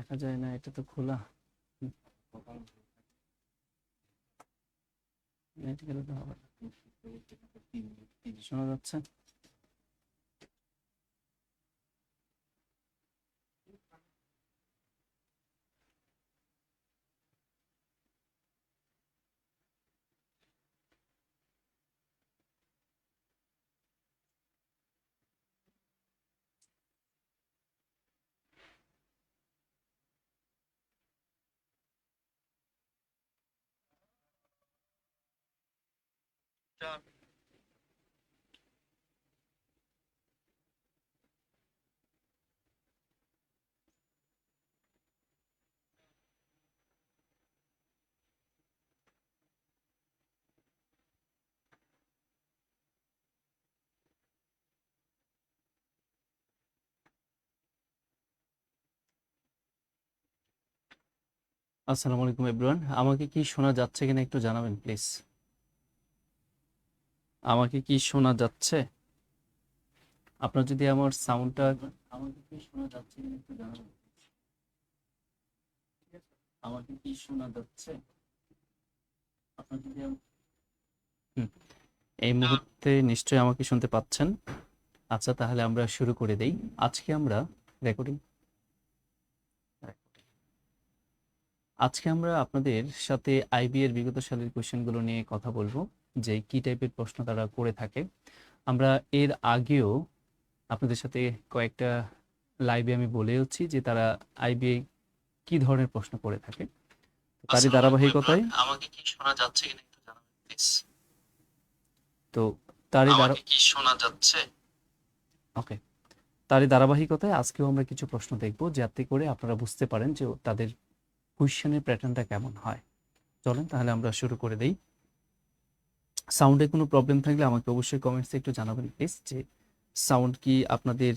দেখা যায় না, এটা তো খোলা। নেট গেলে তো হবে না। শোনা যাচ্ছে? আসসালামু আলাইকুম এভরিওয়ান, আমাকে কি শোনা যাচ্ছে কিনা একটু জানাবেন প্লিজ। আমাকে কি শোনা যাচ্ছে? আপনার যদি আমার সাউন্ডটা, আমাকে কি শোনা যাচ্ছে কিনা একটু জানাবেন। আমাকে কি শোনা যাচ্ছে? আপনার যদি হুম, এই মুহূর্তে নিশ্চয়ই আমাকে শুনতে পাচ্ছেন। আচ্ছা, তাহলে আমরা শুরু করে দেই। আজকে আমরা রেকর্ডিং আজকে আমরা আপনাদের সাথে আইবি এর বিগত সালের কোশ্চেনগুলো নিয়ে কথা বলবো, যে কি টাইপের প্রশ্ন তারা করে থাকে। আমরা এর আগেও আপনাদের সাথে কয়েকটা লাইভে আমি বলেওছি যে তারা আইবিএ কি ধরনের প্রশ্ন করে থাকে। তারই ধারাবাহিকতায় আমাকে কি শোনা যাচ্ছে কিনা একটু জানাবেন প্লিজ। তো আমাকে কি শোনা যাচ্ছে? ওকে, তারই ধারাবাহিকতায় আজকেও আমরা কিছু প্রশ্ন দেখব, যাতে করে আপনারা বুঝতে পারেন যে তাদের কোয়েশ্চেনের প্যাটার্নটা কেমন হয়। চলেন তাহলে আমরা শুরু করে দেই। সাউন্ডে কোনো প্রবলেম থাকলে আমাকে অবশ্যই কমেন্টসে একটু জানাবেন প্লিজ, যে সাউন্ড কি আপনাদের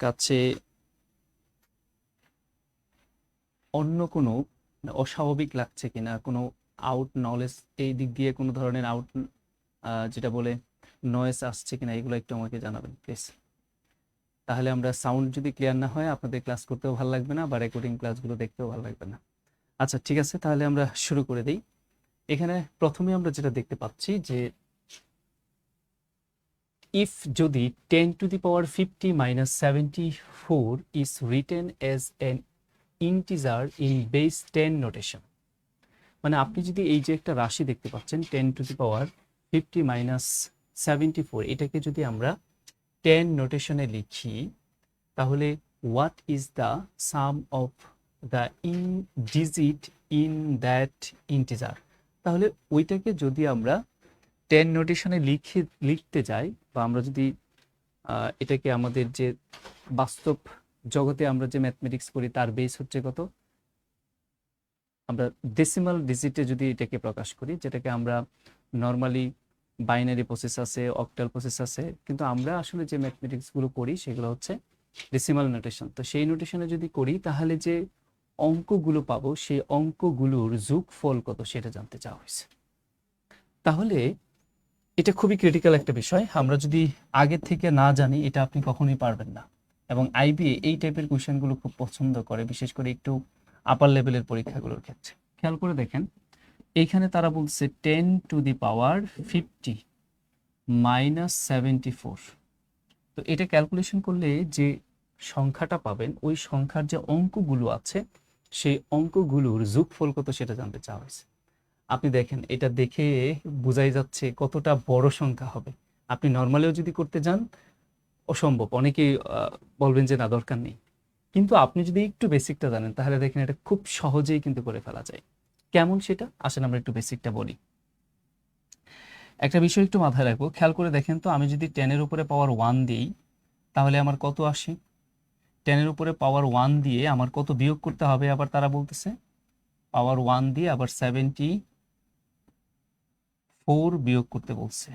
কাছে অন্য কোনো অস্বাভাবিক লাগছে কিনা, কোনো আউট নলেজ, এই দিক দিয়ে কোনো ধরনের আউট যেটা বলে নয়েজ আসছে কিনা, এগুলো একটু আমাকে জানাবেন প্লিজ। তাহলে আমরা সাউন্ড যদি ক্লিয়ার না হয় আপনাদের ক্লাস করতেও ভালো লাগবে না, বা রেকর্ডিং ক্লাসগুলো দেখতেও ভালো লাগবে না। আচ্ছা ঠিক আছে, তাহলে আমরা শুরু করে দিই। এখানে প্রথমে আমরা যেটা দেখতে পাচ্ছি যে if যদি 10 to the power 50 minus 74 is written as an integer in base 10 notation, মানে আপনি যদি এই যে একটা রাশি দেখতে পাচ্ছেন 10 to the power 50 minus 74, এটাকে যদি আমরা 10 নোটেশনে লিখি, তাহলে what is the sum of the digit in that integer, তাহলে ওইটাকে যদি আমরা 10 নোটেশনে লিখতে যাই, বা আমরা যদি এটাকে আমাদের যে বাস্তব জগতে আমরা যে ম্যাথমেটিক্স করি তার বেস হচ্ছে কত, আমরা ডেসিমাল ডিজিটে যদি এটাকে প্রকাশ করি, যেটাকে আমরা নর্মালি বাইনারি প্রসেস আছে, অক্টাল প্রসেস আছে, কিন্তু আমরা আসলে যে ম্যাথমেটিক্সগুলো করি সেগুলো হচ্ছে ডেসিমাল নোটেশন। তো সেই নোটেশনে যদি করি তাহলে যে অঙ্কগুলো পাবো সেই অঙ্কগুলোর যোগফল কত সেটা জানতে চাওয়া হয়েছে। তাহলে এটা খুবই ক্রিটিক্যাল একটা বিষয়, আমরা যদি আগে থেকে না জানি এটা আপনি কখনোই পারবেন না। এবং আইবিএ এই টাইপের কোয়েশ্চেনগুলো খুব পছন্দ করে, বিশেষ করে একটু আপার লেভেলের পরীক্ষাগুলোর ক্ষেত্রে। খেয়াল করে দেখেন, এইখানে তারা বলছে 10 to the power 50 minus 74। তো এটা ক্যালকুলেশন করলে যে সংখ্যাটা পাবেন, ওই সংখ্যার যে অঙ্কগুলো আছে সেই অঙ্কগুলোর যোগফল কত সেটা জানতে চাওয়া হয়েছে। আপনি দেখেন, এটা দেখে বোঝাই যাচ্ছে কতটা বড় সংখ্যা হবে। আপনি নর্মালিও যদি করতে যান অসম্ভব, অনেকেই বলবেন যে না দরকার নেই, কিন্তু আপনি যদি একটু বেসিকটা জানেন তাহলে দেখেন এটা খুব সহজেই কিন্তু করে ফেলা যায়। কেমন সেটা আসেন আমরা একটু বেসিকটা বলি। একটা বিষয় একটু মাথায় রাখবো, খেয়াল করে দেখেন তো, আমি যদি 10-এর উপরে পাওয়ার 1 দিই তাহলে আমার কত আসে? 10-এর উপরে পাওয়ার 1 দিয়ে আমার কত বিয়োগ করতে হবে, আবার তারা বলতেছে পাওয়ার 1 দিয়ে আবার 74 বিয়োগ করতে বলছে।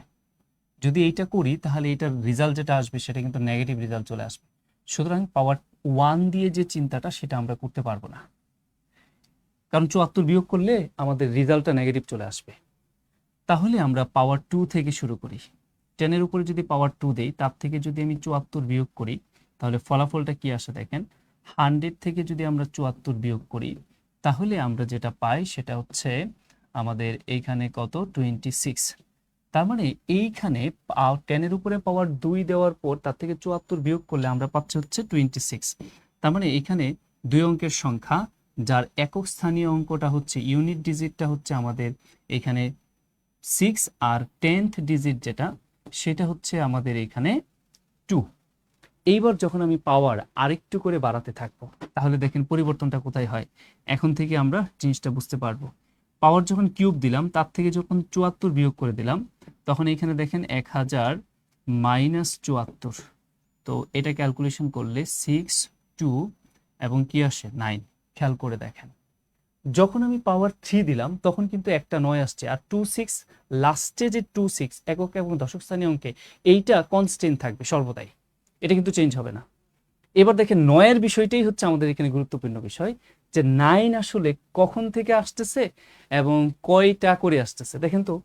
যদি এইটা করি তাহলে এটার রেজাল্ট যেটা আসবে সেটা কিন্তু নেগেটিভ রেজাল্ট চলে আসবে। সুতরাং পাওয়ার 1 দিয়ে যে চিন্তাটা সেটা আমরা করতে পারবো না, কারণ 74 বিয়োগ করলে আমাদের রেজাল্টটা নেগেটিভ চলে আসবে। তাহলে আমরা পাওয়ার 2 থেকে শুরু করি। 10-এর উপরে যদি পাওয়ার 2 দেই, তার থেকে যদি আমি 74 বিয়োগ করি তাহলে ফলাফলটা কি আসে দেখেন, 100 থেকে যদি আমরা 74 বিয়োগ করি তাহলে আমরা যেটা পাই সেটা হচ্ছে আমাদের এইখানে কত 26। তার মানে এইখানে 10 এর উপরে পাওয়ার 2 দেওয়ার পর তার থেকে 74 বিয়োগ করলে আমরা পাচ্ছি হচ্ছে 26। তার মানে এইখানে দুই অঙ্কের সংখ্যা, যার একক স্থানীয় অঙ্কটা হচ্ছে ইউনিট ডিজিটটা হচ্ছে আমাদের এখানে 6 আর 10th ডিজিট যেটা সেটা হচ্ছে আমাদের এখানে 2। এইবার যখন আমি পাওয়ার আরেকটু করে বাড়াতে থাকবো তাহলে দেখেন পরিবর্তনটা কোথায় হয়। এখন থেকে আমরা জিনিসটা বুঝতে পারবো। পাওয়ার যখন কিউব দিলাম তার থেকে যখন 74 বিয়োগ করে দিলাম তখন এখানে দেখেন 1000 মাইনাস 74। তো এটা ক্যালকুলেশন করলে 6 2 এবং কি আসে 9। খেয়াল করে দেখেন যখন আমি পাওয়ার 3 দিলাম তখন কিন্তু একটা 9 আসছে, আর 26 লাস্টে যে 26 একক এবং দশক স্থানীয় অঙ্কে এইটা কনস্ট্যান্ট থাকবে সর্বদাই, এটা কিন্তু চেঞ্জ হবে না। এবার দেখেন 9 বিষয়টাই হচ্ছে আমাদের এখানে গুরুত্বপূর্ণ বিষয়, যে 9 আসলে কখন থেকে আসতেছে এবং কয়টা করে আসতেছে। দেখেন তো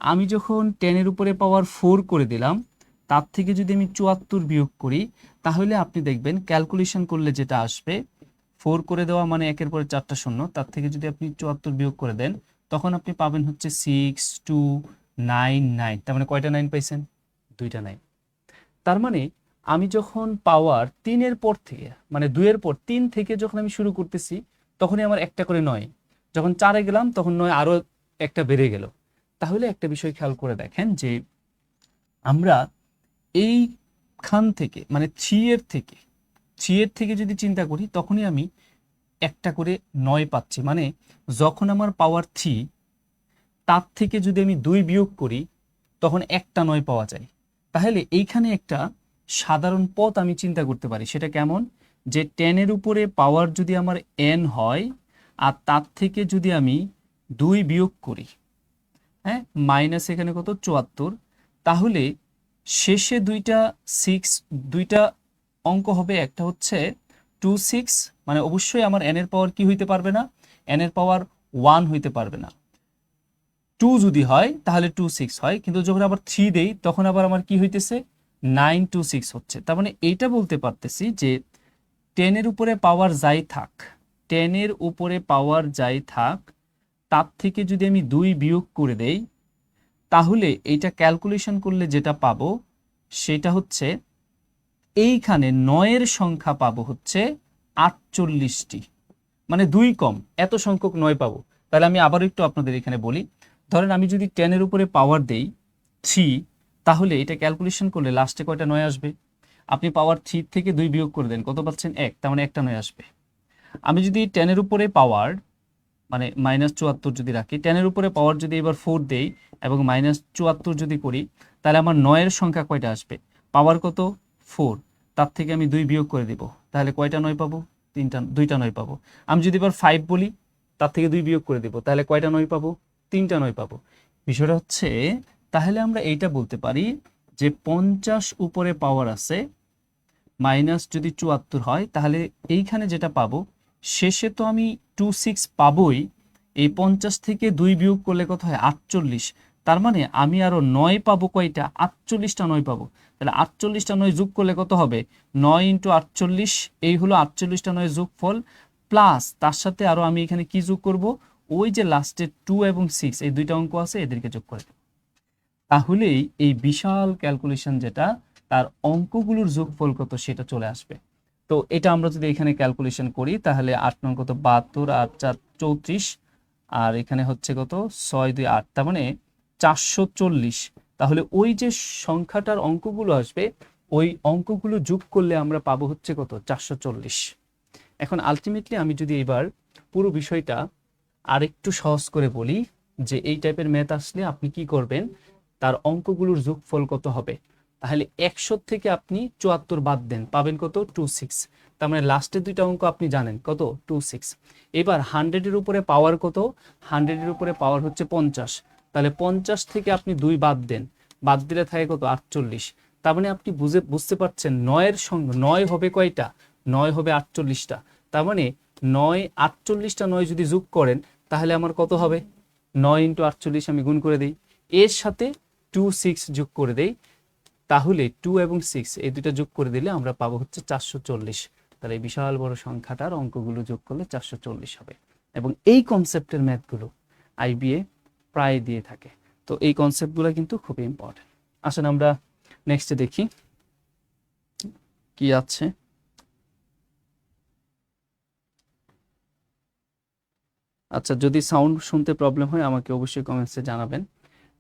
আমি যখন 10 এর উপরে পাওয়ার 4 করে দিলাম তার থেকে যদি আমি 74 বিয়োগ করি তাহলে আপনি দেখবেন ক্যালকুলেশন করলে যেটা আসবে 4 করে দেওয়া মানে একের পরে 4টা শূন্য, তার থেকে যদি আপনি 74 বিয়োগ করে দেন তখন আপনি পাবেন হচ্ছে 6 2 9 9। তার মানে কয়টা 9 পাইছেন? দুইটা 9। তার মানে আমি যখন পাওয়ার 3 এর পর থেকে মানে 2 এর পর 3 থেকে যখন আমি শুরু করতেছি তখনই আমার একটা করে 9, যখন 4 এ গেলাম তখন 9 আরো একটা বেড়ে গেল। তাহলে একটা বিষয় খেয়াল করে দেখেন যে আমরা এইখান থেকে মানে 3 এর থেকে যদি চিন্তা করি তখনই আমি একটা করে 9 পাচ্ছি। মানে যখন আমার পাওয়ার 3 তার থেকে যদি আমি 2 বিয়োগ করি তখন একটা 9 পাওয়া যায়। তাহলে এইখানে একটা সাধারণ পথ আমি চিন্তা করতে পারি, সেটা কেমন, যে 10 এর উপরে পাওয়ার যদি আমার n হয় আর তার থেকে যদি আমি 2 বিয়োগ করি, হ্যাঁ মাইনাস এখানে কত 74, তাহলে শেষে দুইটা অঙ্ক হবে। একটা হচ্ছে 26, মানে অবশ্যই আমার n এর পাওয়ার কি হইতে পারবে না, n এর পাওয়ার 1 হইতে পারবে না। 2 যদি হয় তাহলে 26 হয়, কিন্তু যখন আবার 3 দেই তখন আবার আমার কি হইতেছে 926 হচ্ছে। তার মানে এইটা বলতে পারতেছি যে 10 এর উপরে পাওয়ার যাই থাক, 10 এর উপরে পাওয়ার যাই থাক তার থেকে যদি আমি 2 বিয়োগ করে দেই তাহলে এইটা ক্যালকুলেশন করলে যেটা পাবো সেটা হচ্ছে এইখানে 9 এর সংখ্যা পাবো হচ্ছে 48টি, মানে 2 কম এত সংখ্যক 9 পাবো। তাহলে আমি আবার একটু আপনাদের এখানে বলি, ধরেন আমি যদি 10 এর উপরে পাওয়ার দেই 3, তাহলে এটা ক্যালকুলেশন করলে লাস্টে কয়টা 9 আসবে? আপনি পাওয়ার 3 থেকে 2 বিয়োগ করে দেন কত পাচ্ছেন 1, তার মানে একটা 9 আসবে। আমি যদি 10 এর উপরে পাওয়ার মানে মাইনাস 74 যদি রাখি, 10 এর উপরে পাওয়ার যদি এবার 4 দেই এবং মাইনাস 74 যদি করি তাহলে আমার 9 এর সংখ্যা কয়টা আসবে? পাওয়ার কত 4, তার থেকে আমি 2 বিয়োগ করে দিব, তাহলে কয়টা 9 পাবো? দুইটা 9 পাবো। আমি যদি এবার 5 বলি তার থেকে 2 বিয়োগ করে দিব তাহলে কয়টা 9 পাবো? 3টা 9 পাবো। বিষয়টা হচ্ছে তাহলে আমরা এইটা বলতে পারি যে 50 উপরে পাওয়ার আছে মাইনাস যদি 74 হয় তাহলে এইখানে যেটা পাবো শেষে তো আমি 26 পাবোই, এই 50 থেকে 2 বিয়োগ করলে কত হয় 48। তার মানে আমি আরো 9 পাবো কয়টা? 48টা 9 পাবো। তাহলে 48টা 9 যোগ করলে কত হবে? 9 × 48, এই হলো 48টা 9 যোগফল, প্লাস তার সাথে আরো আমি এখানে কি যোগ করব, ওই যে লাস্টে 2 এবং 6 এই দুইটা অঙ্ক আছে এদেরকে যোগ করে দেব। তাহলেই এই বিশাল ক্যালকুলেশন যেটা তার অঙ্কগুলোর যোগফল কত সেটা চলে আসবে। তো এটা আমরা যদি এখানে ক্যালকুলেশন করি তাহলে 8 নং কত 72 আর 4 34, আর এখানে হচ্ছে কত 6 2 8, তার মানে 440। তাহলে ওই যে সংখ্যাটার অঙ্কগুলো আসবে ওই অঙ্কগুলো যোগ করলে আমরা পাবো হচ্ছে কত 440। এখন আলটিমেটলি আমি যদি এবার পুরো বিষয়টা আরেকটু সহজ করে বলি যে এই টাইপের ম্যাথ আসলে আপনি কি করবেন, তার অঙ্কগুলোর যোগফল কত হবে, তাহলে 100 থেকে আপনি 74 বাদ দেন পাবেন কত 26। তার মানে লাস্টের দুইটা অঙ্ক আপনি জানেন কত 26। এবার 100 এর উপরে পাওয়ার কত, 100 এর উপরে পাওয়ার হচ্ছে 50, তাহলে 50 থেকে আপনি 2 বাদ দেন, বাদ দিলে থাকে কত 48। তার মানে আপনি বুঝতে পারছেন 9 এর সঙ্গে 9 হবে কয়টা, 9 হবে 48টা। তার মানে 9 48টা 9 যদি যোগ করেন তাহলে আমার কত হবে, 9 × 48 আমি গুণ করে দেই, এর সাথে 26 যোগ করে দেই, তাহলে 2 এবং 6 এই দুটো যোগ করে দিলে আমরা পাবো হচ্ছে 440। তাহলে এই বিশাল বড় সংখ্যাটার অঙ্কগুলো যোগ করলে 440 হবে। এবং এই কনসেপ্টের ম্যাথগুলো আইবিএ প্রায় দিয়ে থাকে। তো এই কনসেপ্টগুলো কিন্তু খুবই ইম্পর্টেন্ট। আসেন আমরা নেক্সটে দেখি কি আছে। আচ্ছা, যদি সাউন্ড শুনতে প্রবলেম হয় আমাকে অবশ্যই কমেন্টসে জানাবেন।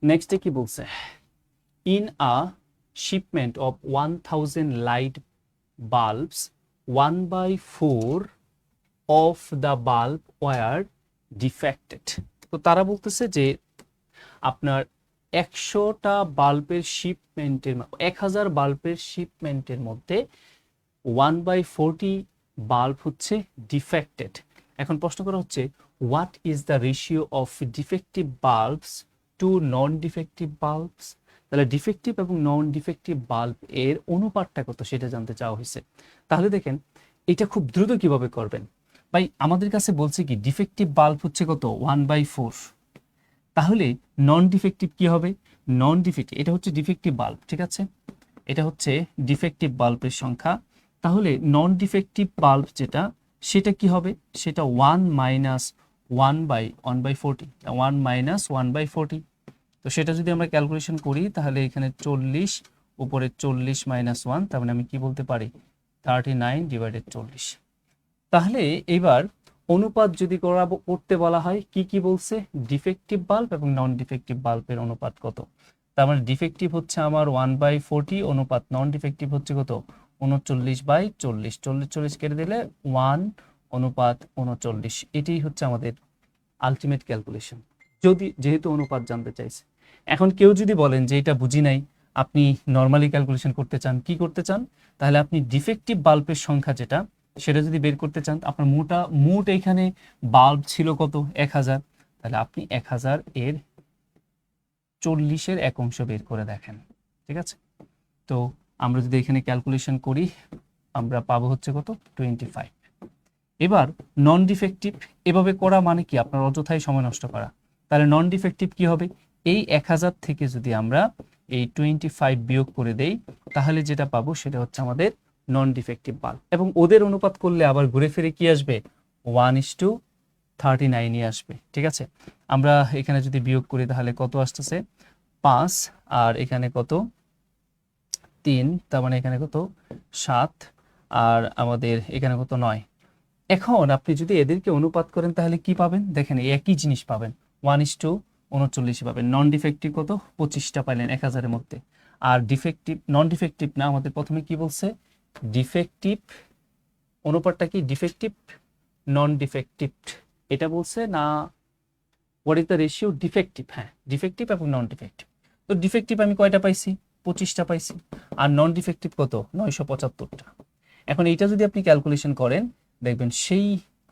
নেক্সটে কি বলছে, in a shipment of 1000 light bulbs 1/4 of the bulb were defected. তো তারা বলতেছে যে আপনার 100টা বাল্বের শিপমেন্টের 1000 বাল্বের শিপমেন্টের মধ্যে 1/40 বাল্ব হচ্ছে ডিফেক্টেড। এখন প্রশ্ন করা হচ্ছে what is the ratio of defective bulbs to non defective bulbs. তাহলে ডিফেক্টিভ এবং নন ডিফেক্টিভ বাল্ব এর অনুপাতটা কত সেটা জানতে চাওয়া হয়েছে। তাহলে দেখেন এটা খুব দ্রুত কিভাবে করবেন ভাই, আমাদের কাছে বলছে কি ডিফেক্টিভ বাল্ব হচ্ছে কত 1/4, তাহলে নন ডিফেক্টিভ কি হবে, নন ডিফেক্টিভ এটা হচ্ছে ডিফেক্টিভ বাল্ব, ঠিক আছে, এটা হচ্ছে ডিফেক্টিভ বাল্বের সংখ্যা। তাহলে নন ডিফেক্টিভ বাল্ব যেটা সেটা কি হবে, সেটা 1 মাইনাস 1/40, 1 মাইনাস 1/40। তো সেটা যদি আমরা ক্যালকুলেশন করি তাহলে এখানে 40 উপরে 40 মাইনাস 1, তার মানে আমি কি বলতে পারি 39/40। তাহলে এবার অনুপাত যদি করতে বলা হয় কি কি বলছে, ডিফেক্টিভ বাল্ব এবং নন ডিফেক্টিভ বাল্বের অনুপাত কত। তার মানে ডিফেক্টিভ হচ্ছে আমার 1/40 অনুপাত নন ডিফেক্টিভ হচ্ছে কত 39/40, 40 কেটে দিলে 1 অনুপাত 39। এটাই হচ্ছে আমাদের আলটিমেট ক্যালকুলেশন, যেহেতু অনুপাত জানতে চাইছে। এখন কেউ যদি বলেন যে এটা বুঝি নাই, আপনি নর্মালি ক্যালকুলেশন করতে চান, কি করতে চান, তাহলে আপনি ডিফেক্টিভ বাল্বের সংখ্যা যেটা সেটা যদি বের করতে চান, আপনার মোট এখানে বাল্ব ছিল কত 1000, তাহলে আপনি 1000 এর 40-এর 1 অংশ বের করে দেখেন, ঠিক আছে। তো আমরা যদি এখানে ক্যালকুলেশন করি আমরা পাবো হচ্ছে কত 25। এবার নন ডিফেক্টিভ এভাবে করা মানে কি আপনার অযথাই সময় নষ্ট করা। তাহলে নন ডিফেক্টিভ কি হবে, এই 1000 থেকে যদি আমরা এই 25 বিয়োগ করে দেই তাহলে যেটা পাবো সেটা হচ্ছে আমাদের নন ডিফেক্টিভ বাল্ব। এবং ওদের অনুপাত করলে আবার ঘুরে ফিরে কি আসবে 1:39 আসবে, ঠিক আছে। আমরা এখানে যদি বিয়োগ করি তাহলে কত আসতেছে 5, আর এখানে কত 3, তার মানে এখানে কত 7, আর আমাদের এখানে কত 9। এখন আপনি যদি এদেরকে অনুপাত করেন তাহলে কি পাবেন, দেখেন একই জিনিস পাবেন 1:39 পাবেন। নন ডিফেক্টিভ কত 25টা পাইলেন 1000 এর মধ্যে, আর ডিফেক্টিভ নন ডিফেক্টিভ না, আমাদের প্রথমে কি বলছে ডিফেক্টিভ অনুপাতটা কি ডিফেক্টিভ নন ডিফেক্টিভ এটা বলছে না, what is the ratio defective, হ্যাঁ ডিফেক্টিভ এবং নন ডিফেক্টিভ। তো ডিফেক্টিভ আমি কয়টা পাইছি 25টা পাইছি, আর নন ডিফেক্টিভ কত 975টা। এখন এইটা যদি আপনি ক্যালকুলেশন করেন দেখবেন সেই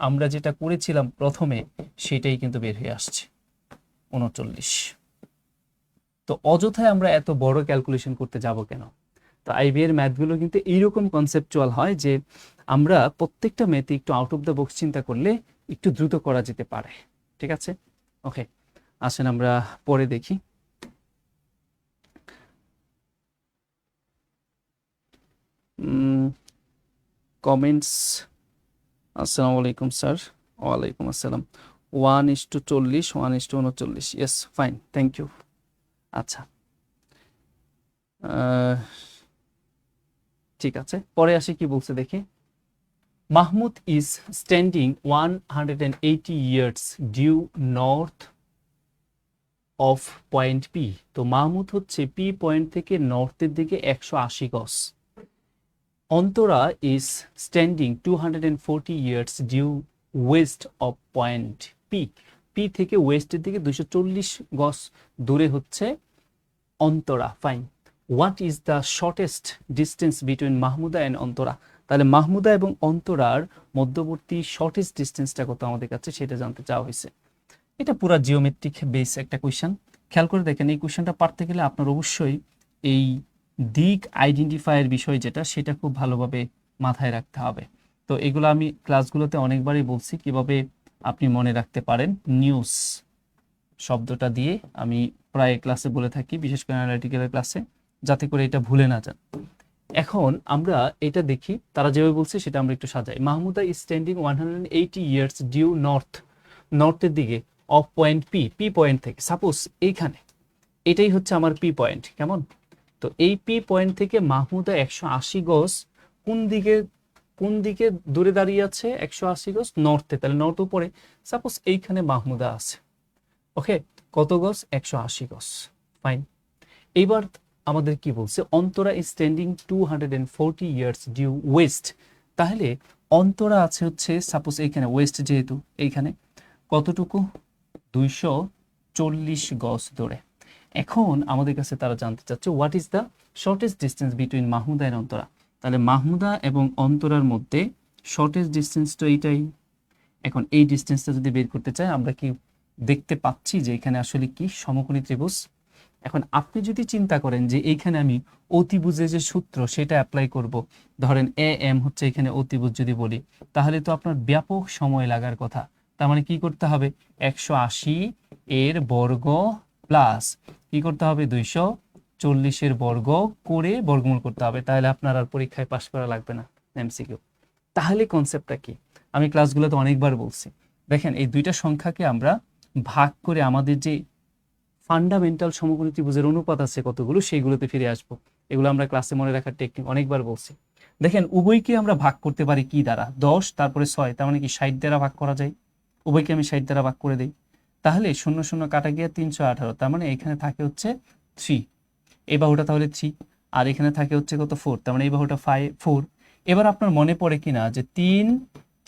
আমরা যেটা করেছিলাম প্রথমে সেটাই কিন্তু বের হয়ে আসছে 39। তো অযথায় আমরা এত বড় ক্যালকুলেশন করতে যাব কেন। তো আইবি এর ম্যাথগুলো কিন্তু এইরকম কনসেপচুয়াল হয় যে আমরা প্রত্যেকটা ম্যাথে একটু আউট অফ দ্য বক্স চিন্তা করলে একটু দ্রুত করা যেতে পারে, ঠিক আছে। ওকে, আসেন আমরা পরে দেখি। কমেন্টস, আসসালামু আলাইকুম স্যার। ওয়ালাইকুম আসসালাম। 1:40, 1:39, ইয়েস ফাইন, থ্যাংক ইউ। আচ্ছা ঠিক আছে, পরে আসি কি বলছে দেখি। Mahmud is standing 180 yards due north of point P. তো মাহমুদ হচ্ছে পি পয়েন্ট থেকে নর্থের দিকে 180 গজ। Antara is standing 240 yards due west of point P. P থেকে ওয়েস্টের দিকে 240 গজ দূরে হচ্ছে Antara, fine. What is the shortest distance between Mahmuda and Antara. তাহলে মাহমুদা এবং অন্তরার মধ্যবর্তী শর্টেস্ট ডিস্টেন্সটা কত আমাদের কাছে সেটা জানতে চাওয়া হয়েছে। এটা পুরো জিওমেট্রিক বেস একটা কোয়েশ্চেন। খেয়াল করে দেখেন এই কোয়েশ্চেনটা পারতে গেলে আপনার অবশ্যই এই দিক আইডেন্টিফায়ার বিষয় যেটা সেটা খুব ভালোভাবে মাথায় রাখতে হবে। তো এগুলো আমি ক্লাসগুলোতে অনেকবারই বলছি কিভাবে আপনি মনে রাখতে পারেন। নিউজ শব্দটা দিয়ে আমি প্রায় ক্লাসে বলে থাকি, বিশেষ করে অ্যানালিটিক্যালের ক্লাসে, যাতে করে এটা ভুলে না যান। এখন আমরা এটা দেখি, তারা যেভাবে বলছে সেটা আমরা একটু সাজাই। Mahmuda is standing 180 yards due নর্থের দিকে অফ পয়েন্ট পি পয়েন্ট থেকে। সাপোজ এইখানে এটাই হচ্ছে আমার পি পয়েন্ট, কেমন? তো এই পি পয়েন্ট থেকে মাহমুদা 180 গজ কোন দিকে দূরে দাঁড়িয়ে আছে? 180 গজ নর্থে, তাহলে নর্থ উপরে। সাপোজ এইখানে মাহমুদা আছে, ওকে, কত গজ? 180 গজ, ফাইন। এইবার আমাদের কি বলছে? Antara is standing 240 yards due west. তাহলে অন্তরা আছে হচ্ছে সাপোজ এইখানে, ওয়েস্ট যেহেতু এইখানে কতটুকু? 240 গজ দূরে। এখন আমাদের কাছে তারা জানতে চাচ্ছে what is the shortest distance between Mahmuda and Antara. তাহলে মাহমুদা এবং অন্তরার মধ্যে শর্টেস্ট ডিস্টেন্স তো এইটাই। এখন এই ডিস্টেন্সটা যদি বের করতে চাই, আমরা কি দেখতে পাচ্ছি যে এখানে আসলে কি সমকোণী ত্রিভুজ। এখন আপনি যদি চিন্তা করেন যে এইখানে আমি অতিভুজের যে সূত্র সেটা অ্যাপ্লাই করব, ধরেন এ এম হচ্ছে এখানে অতিভুজ যদি বলি, তাহলে তো আপনার ব্যাপক সময় লাগার কথা। তার মানে কি করতে হবে? 180 এর বর্গ প্লাস কি করতে হবে? 240 এর বর্গ করে বর্গমূল করতে হবে, তাহলে আপনার আর পরীক্ষায় পাশ করা লাগবে না, এমসিকিউ। তাহলে কনসেপ্টটা কি? আমি ক্লাসগুলোতে অনেকবার বলছি, দেখেন এই দুইটা সংখ্যাকে আমরা ভাগ করে আমাদের যে ফান্ডামেন্টাল সমকোণী ত্রিভুজের অনুপাত আছে কতগুলো, সেইগুলোতে ফিরে আসবো। এগুলো আমরা ক্লাসে মনে রাখার টেকনিক অনেকবার বলছি। দেখেন উভয়কে আমরা ভাগ করতে পারি কি দ্বারা? 10 তারপরে 6, তার মানে কি 60 দ্বারা ভাগ করা যায়। উভয়কে আমি 60 দ্বারা ভাগ করে দিই, তাহলে 0 0 কাটা গিয়ে 318, তার মানে এখানে থাকে হচ্ছে 3, এই বাহুটা তাহলে 3, আর এখানে থাকে হচ্ছে কত? 4, তার মানে এই বাহুটা 4। এবার আপনার মনে পড়ে কিনা যে 3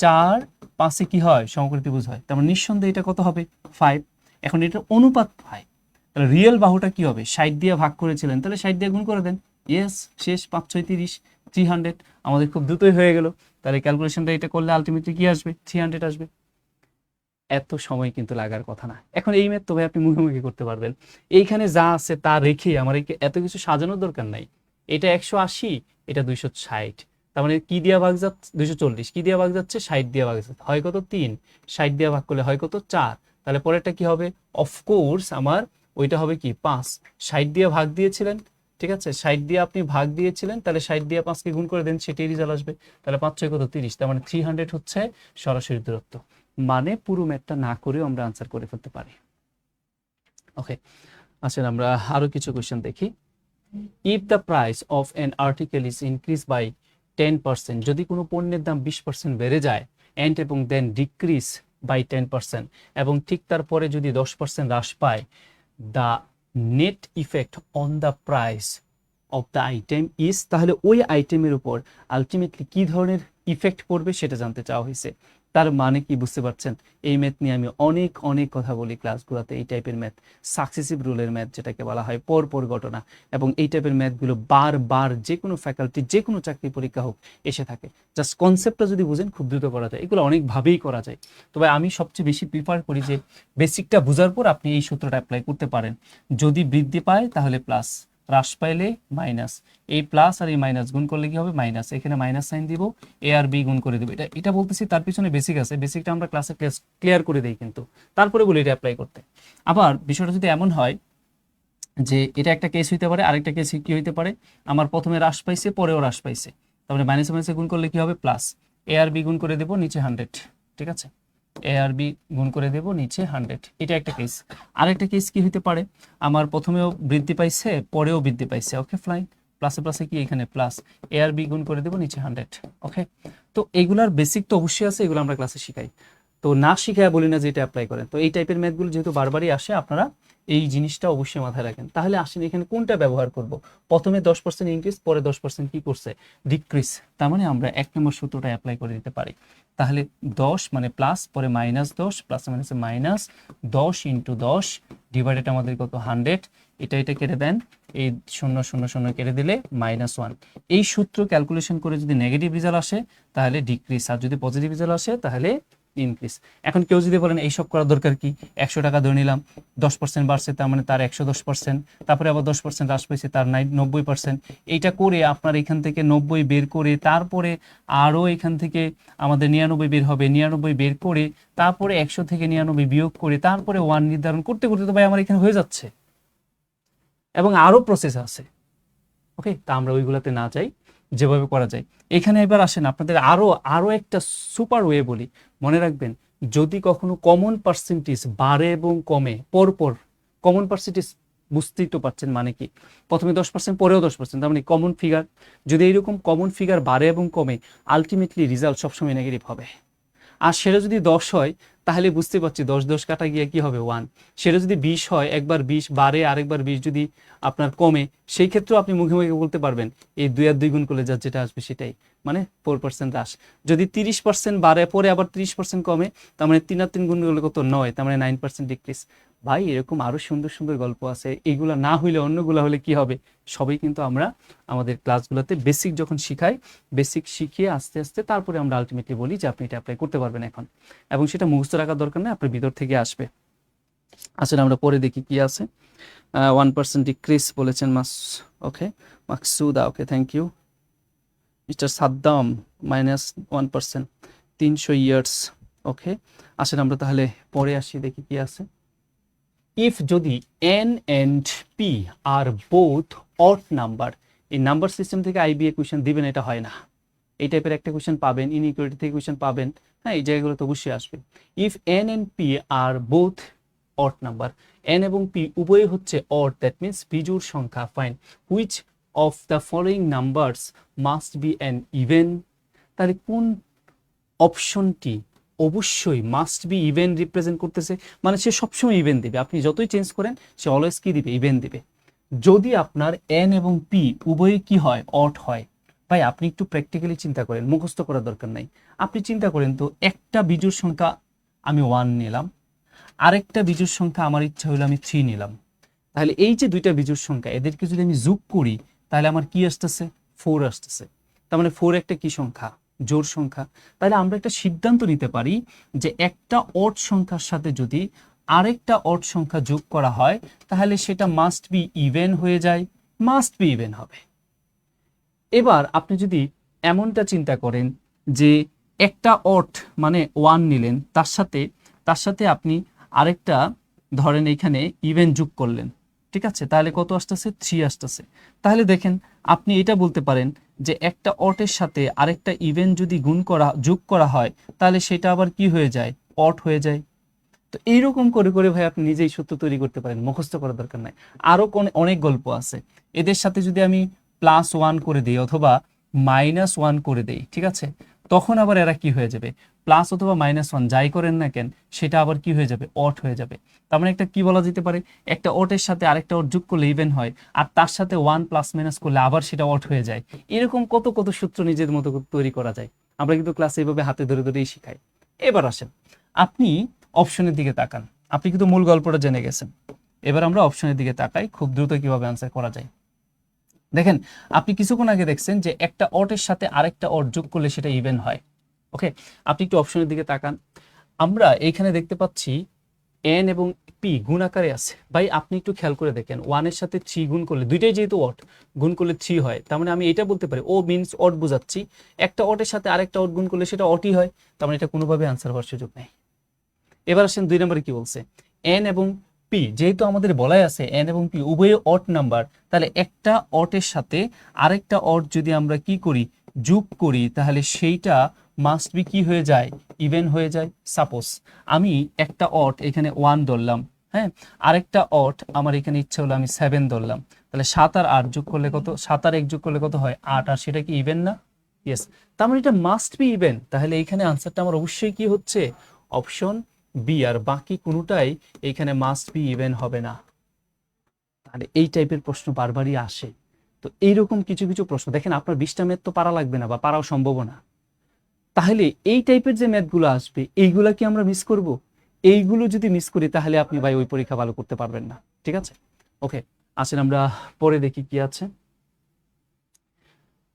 4 5 কি হয়? সমকোণী ত্রিভুজ হয়, তার মানে নিঃসন্দেহে এটা কত হবে? 5। এখন এটা অনুপাত 5, তাহলে রিয়েল বাহুটা কি হবে? 60 দিয়ে ভাগ করেছিলেন, তাহলে 60 দিয়ে গুণ করে দেন। ইয়েস, শেষ, 5 6 30, 300। আমাদের খুব দ্রুতই হয়ে গেল। তাহলে ক্যালকুলেশনটা এটা করলে আলটিমেটলি কি আসবে? 300 আসবে। এত সময় কিন্তু লাগার কথা না। এখন এই ম্যাথ তো ভাই আপনি মুখোমুখি করতে পারবেন। এইখানে যা আছে তা রেখে আমার এত কিছু সাজানোর দরকার নাই। এটা 180, এটা 260, তার মানে কি দিয়ে ভাগ যাচ্ছে? 240 কি দিয়ে ভাগ যাচ্ছে? 60 দিয়ে ভাগ যাচ্ছে, হয় কত? 3। 60 দিয়ে ভাগ করলে হয় কত? 4। তাহলে পরেরটা কি হবে? অফকোর্স আমার ওইটা হবে কি? 5। 60 দিয়ে ভাগ দিয়েছিলেন, ঠিক আছে, 60 দিয়ে আপনি ভাগ দিয়েছিলেন, তাহলে 60 দিয়ে 5 কে গুণ করে দেন, সেটাই রেজাল্ট আসবে। তাহলে 5 6 কত? 30, তার মানে 300 হচ্ছে সরাসরি দূরত্ব। মানে পুরো ম্যাথটা না করেও আমরা আনসার করে ফেলতে পারি। ওকে, আসলে আমরা আরো কিছু কোশ্চেন দেখি। If the price of an article is increase by 10%, যদি কোনো পণ্যের দাম 20% বেড়ে যায়, এন্ড এবং দেন ডিক্রিজ বাই 10%, এবং ঠিক তারপরে যদি 10% হ্রাস পায়, the net effect on the price of the item is, তাহলে ওই আইটেমের উপর আলটিমেটলি কি ধরনের ইফেক্ট পড়বে সেটা জানতে চাওয়া হয়েছে। তার মানে কি বুঝতে পারছেন? এই ম্যাথ নিয়ে আমি অনেক অনেক কথা বলি ক্লাসগুলোতে। এই টাইপের ম্যাথ, সাকসেসিভ রুলের ম্যাথ যেটাকে বলা হয়, পরপর ঘটনা, এবং এই টাইপের ম্যাথগুলো বারবার যে কোনো ফ্যাকাল্টি, যে কোনো চাকরি পরীক্ষা হোক, এসে থাকে। জাস্ট কনসেপ্টটা যদি বুঝেন খুব দ্রুত করা যায়, এগুলো অনেকভাবেই করা যায়। তবে আমি সবচেয়ে বেশি প্রিফার করি যে বেসিকটা বোঝার পর আপনি এই সূত্রটা অ্যাপ্লাই করতে পারেন। যদি বৃদ্ধি পায় তাহলে প্লাস, হ্রাস পাইলে মাইনাস, এই প্লাস আর এই মাইনাস গুণ করলে কি হবে? মাইনাস, এখানে মাইনাস সাইন দিব, এ আর বি গুণ করে দেবো। এটা বলতেছি তার পিছনে বেসিক আছে, বেসিকটা আমরা ক্লাসে ক্লিয়ার করে দেই, কিন্তু তারপরে বলি এটা অ্যাপ্লাই করতে। আবার বিষয়টা যদি এমন হয় যে এটা একটা কেস হইতে পারে, আরেকটা কেস কি হইতে পারে, আমার প্রথমে হ্রাস পাইছে, পরেও হ্রাস পাইছে, তারপরে মাইনাসে মাইনাসে গুণ করলে কি হবে? প্লাস, এ আর বি গুণ করে দেবো, নিচে 100, ঠিক আছে, এ আর বি গুণ করে দেব, নিচে 100। এটা একটা কেস। আরেকটা কেস কি হতে পারে, আমার প্রথমেও বৃদ্ধি পাইছে, পরেও বৃদ্ধি পাইছে, ওকে ফাইন, প্লাসে প্লাসে কি এখানে প্লাস, এ আর বি গুণ করে দেব, নিচে 100। ওকে, তো এগুলার বেসিক তো অবশ্যই আছে, এগুলো আমরা ক্লাসে শিখাই, তো না শিখায় বলি না যে এটা অ্যাপ্লাই করেন। তো এই টাইপের ম্যাথগুলো যেহেতু বারবারই আসে, আপনারা এই জিনিসটা অবশ্যই মাথায় রাখেন। তাহলে আসেন এখানে কোনটা ব্যবহার করব? প্রথমে 10% ইনক্রিজ, পরে 10% কি করছে? ডিক্রিজ। তার মানে আমরা 1 নম্বর সূত্রটা অ্যাপ্লাই করে দিতে পারি। তাহলে 10 মানে প্লাস, পরে -10, প্লাস মাইনাসে মাইনাস 10 × 10 ডিভাইডেড আমাদের কত? 100। এটা কেটে দেন, এই 0 0 0 কেটে দিলে -1। এই সূত্র ক্যালকুলেশন করে যদি নেগেটিভ রেজাল্ট আসে তাহলে ডিক্রিজ, আর যদি পজিটিভ রেজাল্ট আসে তাহলে ইনক্রিজ। এখন কেউ যদি বলেন এইসব করার দরকার কি? 100 টাকা ধরে নিলাম, 10% বাড়ছে, তার মানে তার 110%, তারপরে আবার 10% হ্রাস পেয়েছে, তার 90%। এইটা করে আপনার এখান থেকে 90 বের করে, তারপরে আরও এখান থেকে আমাদের 99 বের হবে, 99 বের করে তারপরে 100 থেকে 99 বিয়োগ করে তারপরে 1 নির্ধারণ করতে করতে তো ভাই আমার এখানে হয়ে যাচ্ছে, এবং আরও প্রসেস আছে। ওকে, তা আমরা ওইগুলোতে না যাই, যেভাবে করা যায়। এখানে এবার আসেন আপনাদের আরো একটা সুপার ওয়ে বলি, মনে রাখবেন যদি কখনো কমন পার্সেন্টেজ বাড়ে এবং কমে পরপর, কমন পার্সেন্টেজ বুঝতেই তো পারছেন মানে কি, প্রথমে 10% পরেও 10%, তার মানে কমন ফিগার, যদি এইরকম কমন ফিগার বাড়ে এবং কমে আলটিমেটলি রেজাল্ট সবসময় নেগেটিভ হবে। আর সেটা যদি 10 হয় তাহলে বুঝতে পারছি 10 কাটা গিয়ে কি হবে 1। সেটা যদি 20 হয়, একবার 20 বাড়ে আরেকবার 20 যদি আপনার কমে, সেই ক্ষেত্রেও আপনি মুখে মুখে বলতে পারবেন এই 2 আর 2 গুণ করলে যা যেটা আসবে সেটাই, মানে 4% হ্রাস। যদি 30% বাড়ে পরে আবার 30% কমে, তার মানে 3 আর 3 গুণ করলে কত 9, তার মানে 9% ডিক্রিজ। ভাই এরকম আরো সুন্দর সুন্দর গল্প আছে, এগুলা না হইলে অন্যগুলা হলে কি হবে, সবই কিন্তু আমরা আমাদের ক্লাসগুলোতে বেসিক যখন শিখাই, বেসিক শিখিয়ে আস্তে আস্তে তারপরে আমরা আলটিমেটলি বলি যে আপনি এটা অ্যাপ্লাই করতে পারবেন এখন, এবং সেটা মুখস্থ রাখার দরকার নেই, আপনার ভিতর থেকে আসবে। আসলে আমরা পরে দেখি কি আছে। 1% ডিক্রিজ বলেছেন okay Maksuda, okay thank you. Mister Saddam -1%, 300 years, okay. আসলে আমরা তাহলে পরে আসি, দেখি কি আছে। ইফ যদি n and p আর বোথ অড নাম্বার, এই নাম্বার সিস্টেম থেকে আইবিএ কোয়েশ্চেন দিবেন এটা হয় না, এই টাইপের একটা কোয়েশ্চেন পাবেন, ইনইকুয়ালিটি থেকে কোয়েশ্চেন পাবেন, হ্যাঁ এই জায়গাগুলো তো অবশ্যই আসবে। ইফ n and p আর বোথ অড নাম্বার, n এবং p উভয়ই হচ্ছে অড, দ্যাট মিন্স বিজোড় সংখ্যা, fine which of the following numbers must be an even, তাহলে কোন অপশনটি অবশ্যই মাস্ট বি ইভেন রিপ্রেজেন্ট করতেছে, মানে সে সবসময় ইভেন দিবে, আপনি যতই চেঞ্জ করেন সে অলওয়েজ কি দিবে, ইভেন দিবে। যদি আপনার n এবং p উভয়ই কি হয়, অড হয়। ভাই আপনি একটু প্র্যাকটিক্যালি চিন্তা করেন, মুখস্থ করার দরকার নাই, আপনি চিন্তা করেন তো, একটা বিজোড় সংখ্যা আমি 1 নিলাম, আরেকটা বিজোড় সংখ্যা আমার ইচ্ছা হলো আমি 3 নিলাম, তাহলে এই যে দুইটা বিজোড় সংখ্যা এদেরকে যদি আমি যোগ করি তাহলে আমার কি আসতেছে, 4 আসতেছে, তার মানে 4 একটা কি সংখ্যা, জোড় সংখ্যা। তাহলে আমরা একটা সিদ্ধান্ত নিতে পারি যে একটা অড সংখ্যার সাথে যদি আরেকটা অড সংখ্যা যোগ করা হয় তাহলে সেটা মাস্ট বি ইভেন হয়ে যায়, মাস্ট বি ইভেন হবে। এবার আপনি যদি এমনটা চিন্তা করেন যে একটা অড মানে 1 নিলেন, তার সাথে আপনি আরেকটা ধরেন এখানে ইভেন যোগ করলেন, ঠিক আছে, তাহলে কত আসতেছে, 3 আসতেছে। তাহলে দেখেন আপনি এটা বলতে পারেন যে একটা অটের সাথে আরেকটা ইভেন যদি যোগ করা হয় তাহলে সেটা আবার কি হয়ে যায়, অট হয়ে যায়। তো এইরকম করে করে ভাই আপনি নিজেই সূত্র তৈরি করতে পারেন, মুখস্থ করার দরকার নাই। আরো অনেক গল্প আছে, এদের সাথে যদি আমি +1 করে দিই অথবা -1 করে দেই, ঠিক আছে, তখন আবার এরা কি হয়ে যাবে, প্লাস অথবা -1 যাই করেন না কেন সেটা আবার কি হয়ে যাবে, অট হয়ে যাবে। তার মানে একটা কি বলা যেতে পারে, একটা অটের সাথে আরেকটা অট যোগ করলে ইভেন হয়, আর তার সাথে 1 ± করলে আবার সেটা অট হয়ে যায়। এরকম কত কত সূত্র নিজের মতো তৈরি করা যায়, আমরা কিন্তু ক্লাসে এইভাবে হাতে ধরে ধরেই শিখাই। এবার আসেন আপনি অপশনের দিকে তাকান, আপনি কিন্তু মূল গল্পটা জেনে গেছেন, এবার আমরা অপশনের দিকে তাকাই খুব দ্রুত কিভাবে আনসার করা যায়। দেখেন আপনি কিছুক্ষণ আগে দেখছেন যে একটা অটের সাথে আরেকটা অট যোগ করলে সেটা ইভেন হয়, ওকে। আপনি একটু অপশনের দিকে তাকান, আমরা এইখানে দেখতে পাচ্ছি n এবং p গুণ আকারে আছে। ভাই আপনি একটু খেয়াল করে দেখেন 1 এর সাথে 3 গুণ করলে, দুইটাই যেহেতু অট, গুণ করলে 3 হয়, তার মানে আমি এটা বলতে পারি ও মিন্স অট বোঝাচ্ছি, একটা অটের সাথে আরেকটা অট গুণ করলে সেটা অটই হয়, তার মানে এটা কোনোভাবে আনসার হওয়ার সুযোগ নেই। এবার আসেন 2 নম্বরে কি বলছে, n এবং p, যেহেতু আমাদের বলাই আছে n এবং p উভয় অড নাম্বার, তাহলে একটা অটের সাথে আরেকটা অট যদি আমরা কি করি, যোগ করি, তাহলে সেইটা মাস্ট বি কি হয়ে যায়, ইভেন হয়ে যায়। সাপোজ আমি একটা অট এখানে 1 ধরলাম, হ্যাঁ, আরেকটা অট আমার এখানে ইচ্ছা হলো আমি 7 ধরলাম, তাহলে 7 আর 8 যোগ করলে কত, 7 আর 1 যোগ করলে কত হয় 8, আর সেটা কি ইভেন না, ইয়েস, তার মানে এটা মাস্ট বি ইভেন। তাহলে এইখানে আনসারটা আমার অবশ্যই কি হচ্ছে, অপশন বি, আর বাকি কোনোটাই এইখানে মাস্ট বি ইভেন হবে না। তাহলে এই টাইপের প্রশ্ন বারবারই আসে। তো এইরকম কিছু কিছু প্রশ্ন দেখেন, আপনার 20টা ম্যাথ তো পারা লাগবে না বা পারাও সম্ভব না, তাহলে এই টাইপের যে ম্যাথগুলো আসবে এইগুলা কি আমরা মিস করব, এইগুলো যদি মিস করি তাহলে আপনি ভাই ওই পরীক্ষা ভালো করতে পারবেন না, ঠিক আছে, ওকে। আসেন আমরা পরে দেখি কি আছে।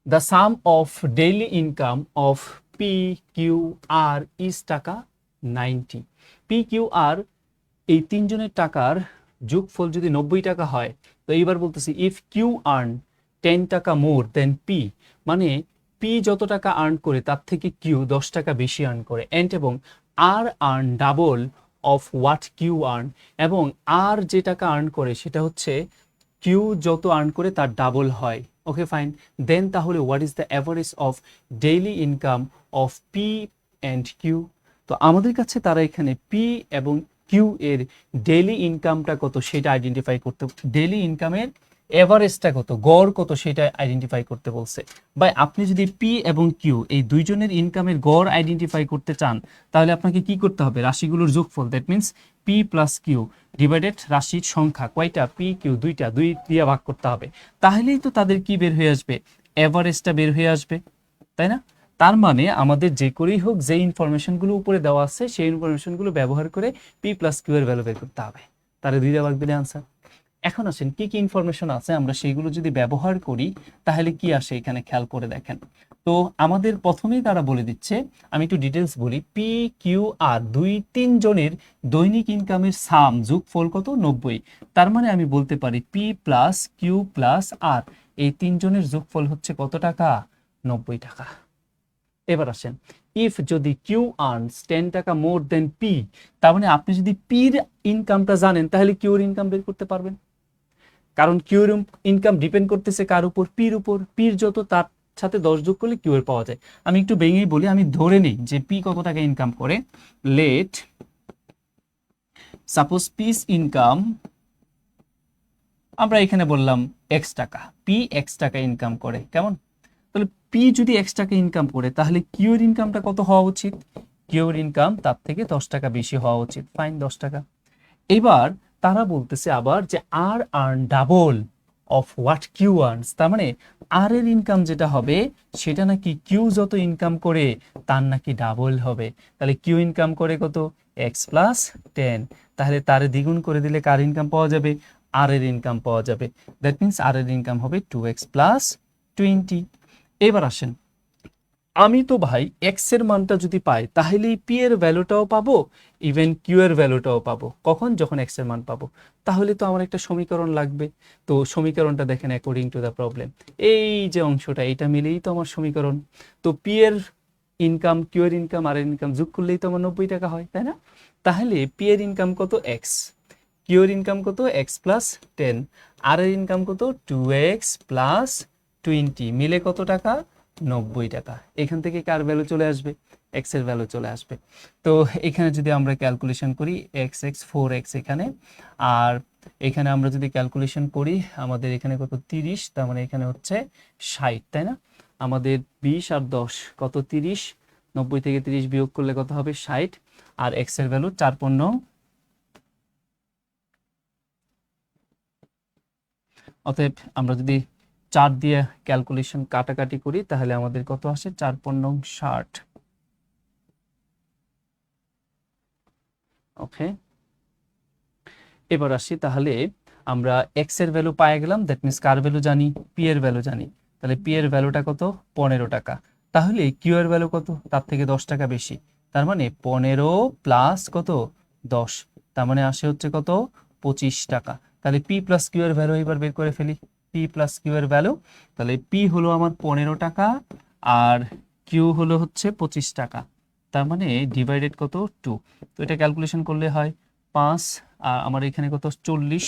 The sum of daily income of PQR is টাকা 90। PQR এই তিনজনের টাকার যোগফল যদি 90 টাকা হয়, তো এইবার বলতেছি ইফ কিউ আর্ন 10 টাকা মোর দেন পি, মানে পি যত টাকা আর্ন করে তার থেকে কিউ 10 টাকা বেশি আর্ন করে, এন্ড এবং R earn double of what Q earn, এবং আর যে টাকা আর্ন করে সেটা হচ্ছে কিউ যত আর্ন করে তার ডাবল হয়, ওকে ফাইন। দেন তাহলে what is the average of daily income of P and Q? তো আমাদের কাছে তারা এখানে পি এবং কিউ এর ডেইলি ইনকামটা কত সেটা আইডেন্টিফাই করতে, ডেইলি ইনকামের এভারেজটা কত, গড় কত সেটা আইডেন্টিফাই করতে বলছে। বা আপনি যদি পি এবং কিউ এই দুইজনের ইনকামের গড় আইডেন্টিফাই করতে চান তাহলে আপনাকে কি করতে হবে, রাশিগুলোর যোগফল, that means P plus Q divided রাশির সংখ্যা কয়টা, পি কিউ দুইটা, দুই দিয়ে ভাগ করতে হবে। তাহলেই তো তাদের কি বের হয়ে আসবে, এভারেজটা বের হয়ে আসবে, তাই না? তার মানে আমাদের যে করেই হোক যে ইনফরমেশনগুলো উপরে দেওয়া আছে সেই ইনফরমেশনগুলো ব্যবহার করে পি প্লাস কিউ এর ভ্যালু বের করতে হবে, তাহলে দুইটা ভাগ দিলে আনসার। এখন আসেন কি কি ইনফরমেশন আছে আমরা সেইগুলো যদি ব্যবহার করি তাহলে কি আসে এখানে খেয়াল করে দেখেন। তো আমাদের প্রথমেই তারা বলে দিচ্ছে, আমি একটু ডিটেলস বলি, পি কিউ আর দুই তিন জনের দৈনিক ইনকামের সাম যোগফল কত, 90। তার মানে আমি বলতে পারি পি প্লাস কিউ প্লাস আর এই তিনজনের যোগফল হচ্ছে কত টাকা, 90 টাকা। এবার আসেন, ইফ যদি কিউ আর্নস 10 টাকা মোর দেন পি, তার মানে আপনি যদি পির ইনকামটা জানেন তাহলে কিউর ইনকাম বের করতে পারবেন, কারণ কিউর ইনকাম ডিপেন্ড করতেছে কার উপর, পির উপর। পির যত তার সাথে 10 যোগ করলে কিউ এর পাওয়া যায়। আমি একটু ভেঙেই বলি, আমি ধরে নিই যে পি কত টাকা ইনকাম করে, লেট সাপোজ পিস ইনকাম আমরা এখানে বললাম এক্স টাকা, পি এক্স টাকা ইনকাম করে, কেমন? তাহলে পি যদি এক্স টাকা ইনকাম করে তাহলে কিউর ইনকামটা কত হওয়া উচিত, কিউর ইনকাম তার থেকে 10 টাকা বেশি হওয়া উচিত, ফাইন 10 টাকা। এবার তারা বলতেছে আবার যে R earn double of what Q earns, তার মানে আর এর ইনকাম যেটা হবে সেটা নাকি কিউ যত ইনকাম করে তার নাকি ডাবল হবে। তাহলে কিউ ইনকাম করে কত, এক্স প্লাস 10, তাহলে তার দ্বিগুণ করে দিলে কার ইনকাম পাওয়া যাবে, আর এর ইনকাম পাওয়া যাবে। দ্যাট মিনস আর এর ইনকাম হবে 2x প্লাস 20। এবার আসেন, আমি তো ভাই এক্স এর মানটা যদি পাই তাহলে পি এর ভ্যালুটাও পাবো, ইভেন কিউ এর ভ্যালুটাও পাবো, কখন, যখন এক্স এর মান পাবো। তাহলে তো আমার একটা সমীকরণ লাগবে। তো সমীকরণটা দেখেন অ্যাকর্ডিং টু দ্য প্রবলেম, এই যে অংশটা এটা মিলেই তো আমার সমীকরণ। তো পি এর ইনকাম, কিউ এর ইনকাম, আর এর ইনকাম যোগ করলেই তো আমার 90 টাকা হয়, তাই না? তাহলে পি এর ইনকাম কত, এক্স, কিউ এর ইনকাম কত, এক্স প্লাস 10, আর এর ইনকাম কত, 2x প্লাস 20, মিলে কত টাকা, 90 টাকা। এখান থেকে কার ভ্যালু চলে আসবে, এক্স এর ভ্যালু চলে আসবে। তো এখানে যদি আমরা ক্যালকুলেশন করি এক্স এক্স 4x এখানে, আর এখানে আমরা যদি ক্যালকুলেশন করি আমাদের এখানে কত 30, তার মানে এখানে হচ্ছে 60, তাই না? আমাদের 20 আর 10 কত, 30, 90 থেকে 30 বিয়োগ করলে কত হবে, 60, আর এক্স এর ভ্যালু 4×5। অতএব আমরা যদি 4 দিয়ে ক্যালকুলেশন কাটাকাটি করি তাহলে আমাদের কত আসে, 4×5 = 60। ওকে, এবার আসি, তাহলে আমরা এক্স এর ভ্যালু পাই গেলাম, দ্যাট মিনস কার ভ্যালু জানি, পি এর ভ্যালু জানি। তাহলে পি এর ভ্যালুটা কত, 15 টাকা। তাহলে কিউ এর ভ্যালু কত, তার থেকে 10 টাকা বেশি, তার মানে 15 প্লাস কত, 10, তার মানে আসে হচ্ছে কত, 25 টাকা। তাহলে পি প্লাস কিউ এর ভ্যালু এবার বের করে ফেলি, পি প্লাস কিউ এর ভ্যালু, তাহলে পি হলো আমার 15 টাকা আর কিউ হলো হচ্ছে 25 টাকা, তার মানে ডিভাইডেড কত, 2। তো এটা ক্যালকুলেশন করলে হয় 5, আর আমার এখানে কত 40,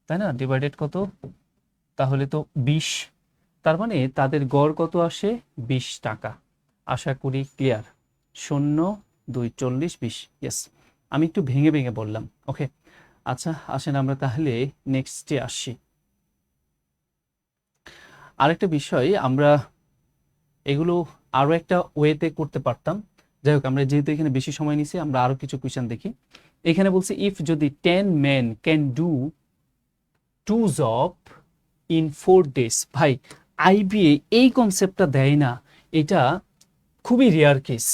তাই না, ডিভাইডেড কত, তাহলে তো 20, তার মানে তাদের গড় কত আসে, 20 টাকা। আশা করি ক্লিয়ার, 0 2 40 20, ইয়েস। আমি একটু ভেঙে ভেঙে বললাম, ওকে। আচ্ছা আসেন আমরা তাহলে নেক্সটে আসি। আরেকটা বিষয়, আমরা এগুলো আরো একটা ওয়েতে করতে পারতাম, যাই হোক আমরা যেহেতু এখানে বেশি সময় নিছি আমরা আরো কিছু কোয়েশ্চেন দেখি। এখানে বলছে ইফ যদি 10 men can do 2 job in 4 days, ভাই আইবিএ এই কনসেপ্টটা দেয় না, এটা খুবই রেয়ার কেস।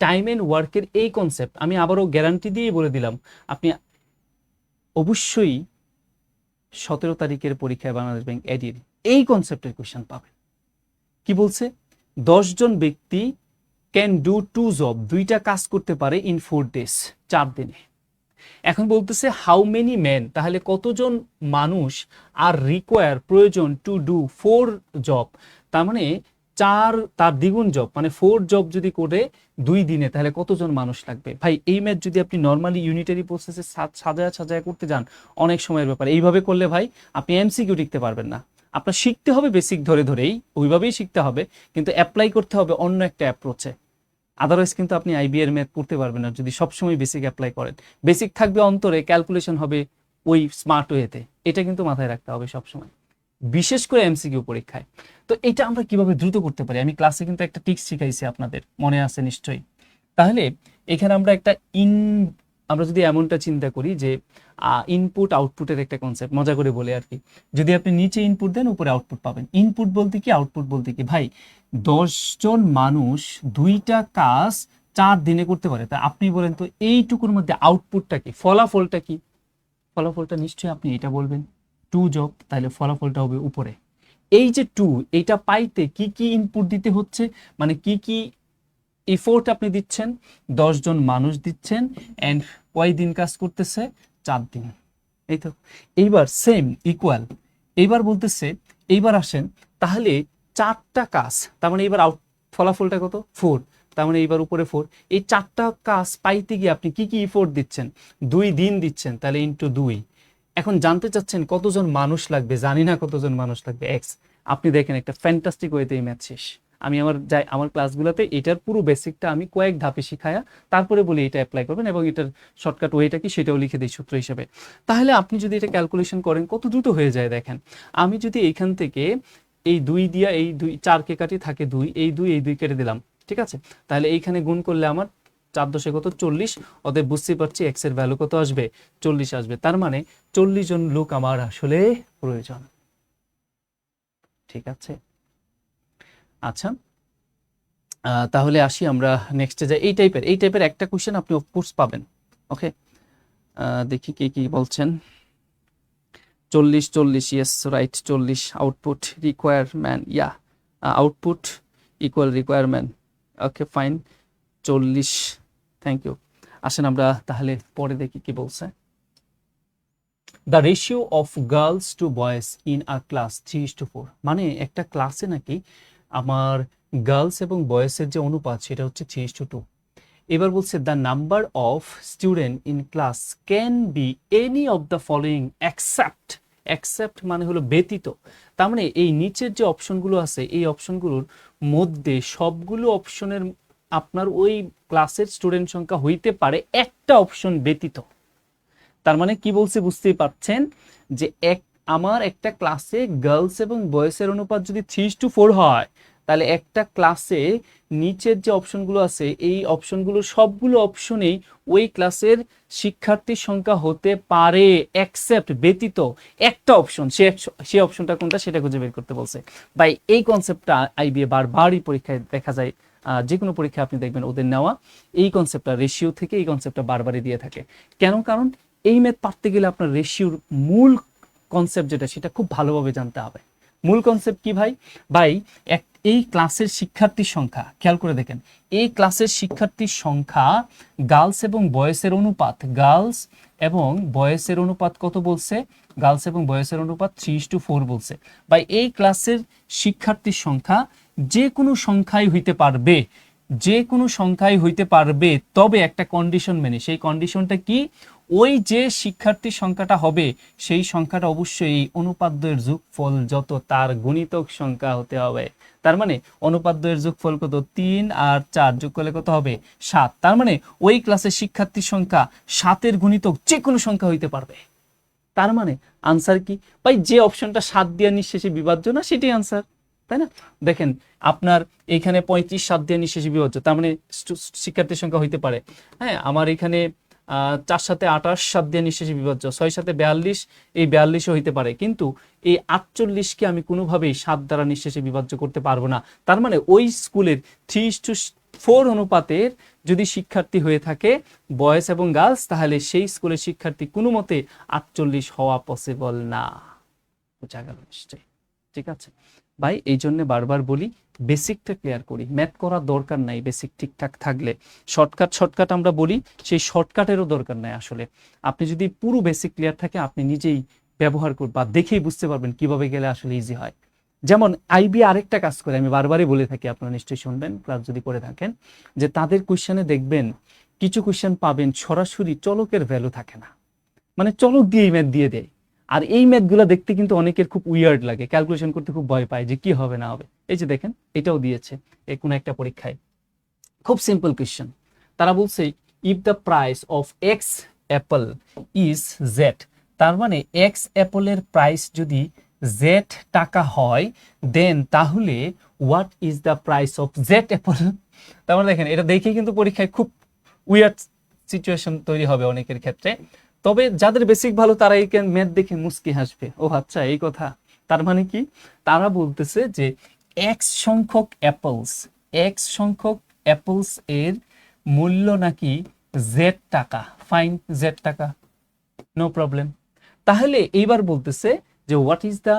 টাইম এন্ড ওয়ার্কের এই কনসেপ্ট আমি আবারও গ্যারান্টি দিয়ে বলে দিলাম, আপনি অবশ্যই 17 তারিখের পরীক্ষায় বাংলাদেশ ব্যাংক এডির এই কনসেপ্টের কোয়েশ্চেন পাবেন। কি বলছে, 10 জন ব্যক্তি ক্যান ডু 2 জব, দুইটা কাজ করতে পারে ইন 4 days, 4 দিনে। এখন বলতেছে হাউ মেনি ম্যান, তাহলে কতজন মানুষ আর রিকোয়ার প্রয়োজন টু ডু 4 জব, তার মানে 4 তার দ্বিগুণ জব, মানে 4 জব যদি করে 2 দিনে তাহলে কতজন মানুষ লাগবে। ভাই এই ম্যাথ যদি আপনি নর্মালি ইউনিটারি প্রসেসে সাজায় সাজায় করতে যান অনেক সময়ের ব্যাপার, এইভাবে করলে ভাই আপনি এমসিকিউ লিখতে পারবেন না। আপনার শিখতে হবে বেসিক ধরে ধরেই, ওইভাবেই শিখতে হবে, কিন্তু অ্যাপ্লাই করতে হবে অন্য একটা অ্যাপ্রোচে। আদারওয়াইজ কিন্তু আপনি আইবি এর ম্যাথ করতে পারবেন না যদি সবসময় বেসিক অ্যাপ্লাই করেন। বেসিক থাকবে অন্তরে, ক্যালকুলেশন হবে ওই স্মার্ট ওয়েতে, এটা কিন্তু মাথায় রাখতে হবে সবসময়, বিশেষ করে এমসিকিউ পরীক্ষায়। তো এটা আমরা কিভাবে দ্রুত করতে পারি, আমি ক্লাসে কিন্তু একটা টিক্স শিখাইছি, আপনাদের মনে আছে নিশ্চয়ই। তাহলে এখানে আমরা একটা আমরা যদি এমনটা চিন্তা করি যে ইনপুট আউটপুটের একটা কনসেপ্ট মজা করে বলে আর কি, যদি আপনি নিচে ইনপুট দেন উপরে আউটপুট পাবেন। ইনপুট বলতে কি, আউটপুট বলতে কি, ভাই 10 জন মানুষ 2টা কাজ 4 দিনে করতে পারে, তা আপনি বলেন তো এইটুকুর মধ্যে আউটপুটটা কি, ফলাফলটা কি? ফলাফলটা নিশ্চয়ই আপনি এটা বলবেন 2 জব, তাহলে ফলাফলটা হবে উপরে। এই যে 2, এটা পাইতে কি কি ইনপুট দিতে হচ্ছে, মানে কি কি এফোর্ট আপনি দিচ্ছেন, 10 জন মানুষ দিচ্ছেন, এন্ড কয় দিন কাজ করতেছে, 4 দিন। এই তো এইবার সেম ইকুয়াল, এইবার বলতেছে, এইবার আসেন তাহলে 4টা কাজ, তার মানে এইবার ফলাফলটা কত, 4, তার মানে এইবার উপরে 4। এই 4টা কাজ পাইতে গিয়ে আপনি কি কি এফোর্ট দিচ্ছেন, 2 দিন দিচ্ছেন, তাহলে ইনটু 2। এখন জানতে চাচ্ছেন কতজন মানুষ লাগবে, জানি না কতজন মানুষ লাগবে, এক্স। আপনি দেখেন একটা ফ্যান্টাস্টিক ওয়েতে এই ম্যাথ শেষ। আমি আমার ক্লাসগুলোতে এটার পুরো বেসিকটা আমি কয়েক ধাপে শিখায়া তারপরে বলি এটা অ্যাপ্লাই করবেন, এবং এটার শর্টকাট ওয়েটা কি সেটাও লিখে দিই সূত্র হিসেবে। তাহলে আপনি যদি এটা ক্যালকুলেশন করেন কত দ্রুত হয়ে যায় দেখেন। আমি যদি এইখান থেকে এই 2 দিয়া এই 4কে কাটি, থাকে 2, এই 2 কেটে দিলাম, ঠিক আছে। তাহলে এইখানে গুণ করলে আমার 4 দশে কত, 40। অতএব বুঝতেই পারছি এক্স এর ভ্যালু কত আসবে, 40 আসবে। তার মানে 40 জন লোক আমার আসলে প্রয়োজন, ঠিক আছে। আচ্ছা, তাহলে আসি আমরা নেক্সটে যাই। এই টাইপের একটা কোশ্চেন আপনি অফকোর্স পাবেন। ওকে, দেখি কে কি বলছেন। 40 yes right, 40 output requirement, yeah output equal requirement. Okay fine, 40, thank you. আসেন আমরা তাহলে পরে দেখি কি বলছে। The ratio of girls to boys in a class 3:4, মানে একটা ক্লাসে নাকি আমার গার্লস এবং বয়েজের যে অনুপাত সেটা হচ্ছে 3:2। এবার বলছে the number of student in class can be any of the following except, except মানে হলো ব্যতীত। তার মানে এই নিচের যে অপশনগুলো আছে এই অপশনগুলোর মধ্যে সবগুলো অপশনের আপনার ওই ক্লাসের স্টুডেন্ট সংখ্যা হইতে পারে একটা অপশন ব্যতীত। তার মানে কি বলছে বুঝতেই পারছেন, যে আমার একটা ক্লাসে গার্লস এবং বয়েসের অনুপাত যদি 3:4 হয়, তাহলে একটা ক্লাসে নিচের যে অপশনগুলো আছে এই অপশনগুলো সবগুলো অপশনেই ওই ক্লাসের শিক্ষার্থীর সংখ্যা হতে পারে এক্সেপ্ট ব্যতীত একটা অপশন। সে অপশনটা কোনটা সেটা খুঁজে বের করতে বলছে। ভাই এই কনসেপ্টটা আইবিএ বারবারই পরীক্ষায় দেখা যায়, যে কোনো পরীক্ষা আপনি দেখবেন ওদের নেওয়া এই কনসেপ্টটা, রেশিও থেকে এই কনসেপ্টটা বারবারই দিয়ে থাকে। কেন? কারণ এই ম্যাথ পারতে গেলে আপনার রেশিওর মূল কনসেপ্ট যেটা সেটা খুব ভালোভাবে জানতে হবে। মূল কনসেপ্ট কি ভাই? ভাই এই ক্লাসের শিক্ষার্থীর সংখ্যা খেয়াল করে দেখেন, এই ক্লাসের শিক্ষার্থীর সংখ্যা গার্লস এবং বয়েসের অনুপাত, গার্লস এবং বয়েসের অনুপাত কত বলছে? গার্লস এবং বয়েসের অনুপাত 3:4 বলছে। ভাই এই ক্লাসের শিক্ষার্থীর সংখ্যা যে কোনো সংখ্যাই হইতে পারবে, যে কোনো সংখ্যাই হইতে পারবে, তবে একটা কন্ডিশন মেনে। সেই কন্ডিশনটা কি? ওই যে শিক্ষার্থীর সংখ্যাটা হবে সেই সংখ্যাটা অবশ্যই এই অনুপাদ্যের যোগফল যত তার গুণিতক সংখ্যা হতে হবে। তার মানে অনুপাদ্যের যোগফল কত? 3 আর 4 যোগ করলে কত হবে? 7। তার মানে ওই ক্লাসের শিক্ষার্থীর সংখ্যা 7-এর গুণিতক যে কোনো সংখ্যা হইতে পারবে। তার মানে আনসার কি ভাই? যে অপশনটা 7 দিয়ে নিঃশেষে বিভাজ্য না সেটাই আনসার, তাই না? দেখেন আপনার এইখানে 35 7 দিয়ে নিঃশেষে বিভাজ্য, তার মানে শিক্ষার্থীর সংখ্যা হইতে পারে। হ্যাঁ, আমার এখানে 4 সাথে 28 7 দিয়ে নিঃশেষে বিভাজ্য, 6 সাথে 42, এই 42ও হইতে পারে। কিন্তু এই 48কে আমি কোনোভাবেই 7 দ্বারা নিঃশেষে বিভাজ্য করতে পারবো না। তার মানে ওই স্কুলের 3:4 অনুপাতের যদি শিক্ষার্থী হয়ে থাকে বয়েজ এবং গার্লস, তাহলে সেই স্কুলের শিক্ষার্থী কোনো মতে 48 হওয়া পসিবল না। বোঝা গেল নিশ্চয়ই? ঠিক আছে ভাই, এই জন্য বারবার বলি বেসিকটা ক্লিয়ার করি। ম্যাথ করার দরকার নাই বেসিক ঠিকঠাক থাকলে। শর্টকাট আমরা বলি, সেই শর্টকাটেরও দরকার নাই আসলে। আপনি যদি পুরো বেসিক ক্লিয়ার থাকে আপনি নিজেই ব্যবহার করবেন বা দেখেই বুঝতে পারবেন কিভাবে গেলে আসলে ইজি হয়। যেমন আইবি আরেকটা কাজ করে, আমি বারবারই বলে থাকি, আপনারা নিশ্চয়ই শুনবেন ক্লাস যদি করে থাকেন, যে তাদের কোশ্চেনে দেখবেন কিছু কোশ্চেন পাবেন সরাসরি চলকের ভ্যালু থাকে না, মানে চলক দিয়েই ম্যাথ দিয়ে দেয়। আর এই ম্যাথগুলো দেখতে কিন্তু অনেকের খুব উইয়ার্ড লাগে, ক্যালকুলেশন করতে খুব ভয় পায় যে কি হবে না হবে। এই যে দেখেন এটাও দিয়েছে এই কোনো একটা পরীক্ষায়, খুব সিম্পল কোয়েশ্চেন। তারা বলছে if the price of x Apple is Z, তার মানে এক্স অ্যাপলের প্রাইস যদি জেড টাকা হয়, দেন তাহলে what is the price of Z Apple. তার মানে দেখেন এটা দেখে কিন্তু পরীক্ষায় খুব উইয়ার্ড সিচুয়েশন তৈরি হবে অনেকের ক্ষেত্রে। তবে যাদের বেসিক ভালো তারা এই ম্যাথ দেখে মুস্কি হাসবে, ও আচ্ছা এই কথা। তার মানে কি, তারা বলতেছে যে এক্স সংখ্যক অ্যাপলস এর মূল্য নাকি জেড টাকা, ফাইন জেড টাকা, নো প্রবলেম। তাহলে এইবার বলতেছে যে what is the